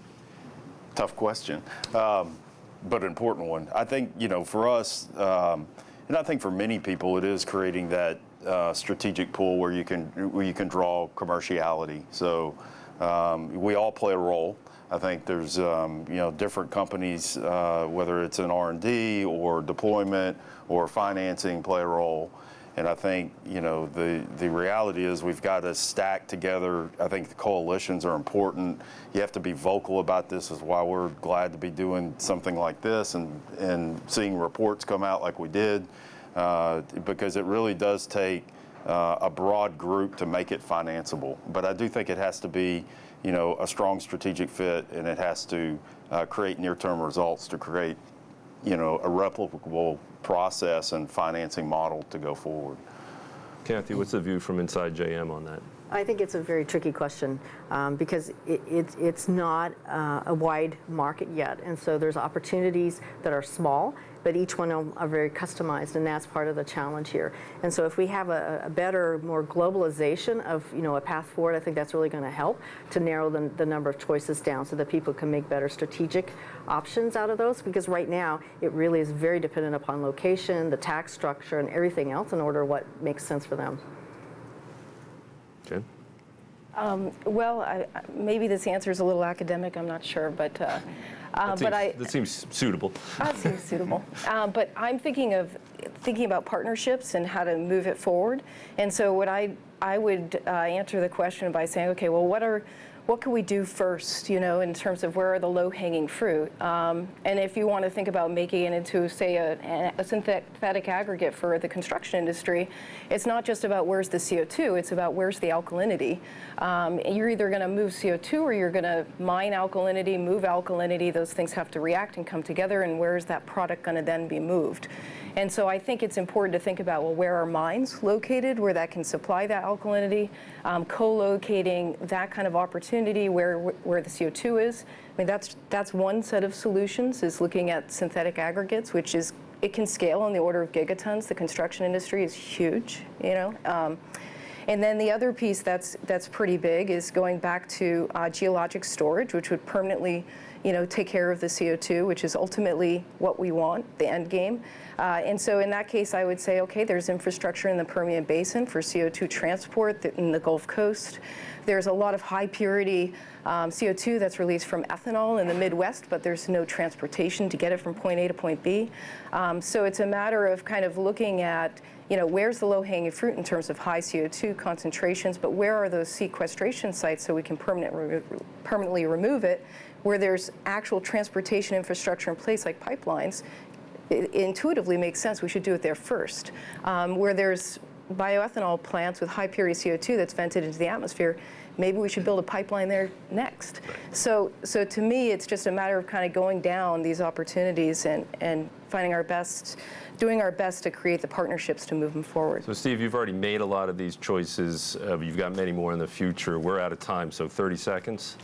Tough question. But an important one. I think, for us, and I think for many people, it is creating that strategic pool where you can draw commerciality. So We all play a role. I think there's different companies, whether it's in R&D or deployment or financing, play a role. And I think the reality is we've got to stack together. I think the coalitions are important. You have to be vocal about this. Is why we're glad to be doing something like this and seeing reports come out like we did, because it really does take a broad group to make it financeable. But I do think it has to be a strong strategic fit, and it has to create near-term results to create a replicable process and financing model to go forward. Kathy, what's the view from inside JM on that? I think it's a very tricky question because it's not a wide market yet. And so there's opportunities that are small, but each one of them are very customized, and that's part of the challenge here. And so if we have a better, more globalization of a path forward, I think that's really going to help to narrow the number of choices down so that people can make better strategic options out of those. Because right now, it really is very dependent upon location, the tax structure, and everything else in order what makes sense for them. Jen? Well, maybe this answer is a little academic, I'm not sure, but that seems suitable. That seems suitable. But I'm thinking about partnerships and how to move it forward. And so what I would answer the question by saying, okay, well, what can we do first, in terms of where are the low-hanging fruit? And if you want to think about making it into, say, a synthetic aggregate for the construction industry, it's not just about where's the CO2, it's about where's the alkalinity. You're either going to move CO2 or you're going to mine alkalinity, move alkalinity. Those things have to react and come together, and where's that product going to then be moved? And so I think it's important to think about, well, where are mines located where that can supply that alkalinity, co-locating that kind of opportunity where the CO2 is. I mean, that's one set of solutions, is looking at synthetic aggregates, which is, it can scale on the order of gigatons. The construction industry is huge, And then the other piece that's pretty big is going back to geologic storage, which would permanently take care of the CO2, which is ultimately what we want, the end game. And so in that case, I would say, okay, there's infrastructure in the Permian Basin for CO2 transport in the Gulf Coast. There's a lot of high purity CO2 that's released from ethanol in the Midwest, but there's no transportation to get it from point A to point B. So it's a matter of kind of looking at, where's the low-hanging fruit in terms of high CO2 concentrations, but where are those sequestration sites so we can permanently remove it, where there's actual transportation infrastructure in place like pipelines. It intuitively makes sense we should do it there first. Where there's bioethanol plants with high purity CO2 that's vented into the atmosphere, maybe we should build a pipeline there next. So to me, it's just a matter of kind of going down these opportunities and finding doing our best to create the partnerships to move them forward. So Steve, you've already made a lot of these choices. You've got many more in the future. We're out of time, so 30 seconds.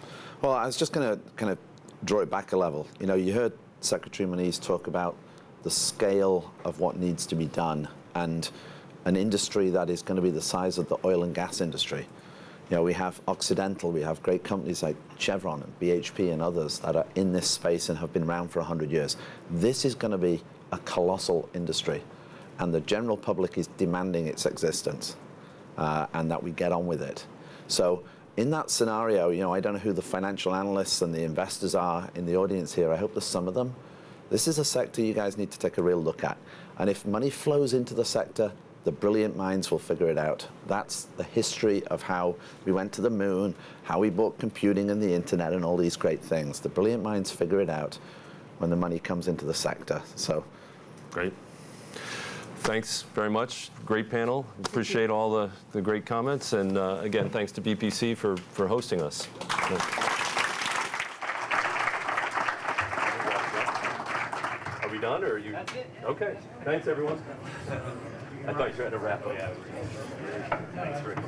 Well, I was just going to kind of draw it back a level. You heard Secretary Moniz talk about the scale of what needs to be done and an industry that is going to be the size of the oil and gas industry. We have Occidental, we have great companies like Chevron and BHP and others that are in this space and have been around for 100 years. This is going to be a colossal industry, and the general public is demanding its existence and that we get on with it. So in that scenario, I don't know who the financial analysts and the investors are in the audience here. I hope there's some of them. This is a sector you guys need to take a real look at. And if money flows into the sector, the brilliant minds will figure it out. That's the history of how we went to the moon, how we bought computing and the internet and all these great things. The brilliant minds figure it out when the money comes into the sector. So, great. Thanks very much. Great panel. Appreciate all the great comments. And again, thanks to BPC for hosting us. Are we done, or are you? That's it. Okay. Thanks, everyone. I thought you had to wrap up. Thanks, Rick.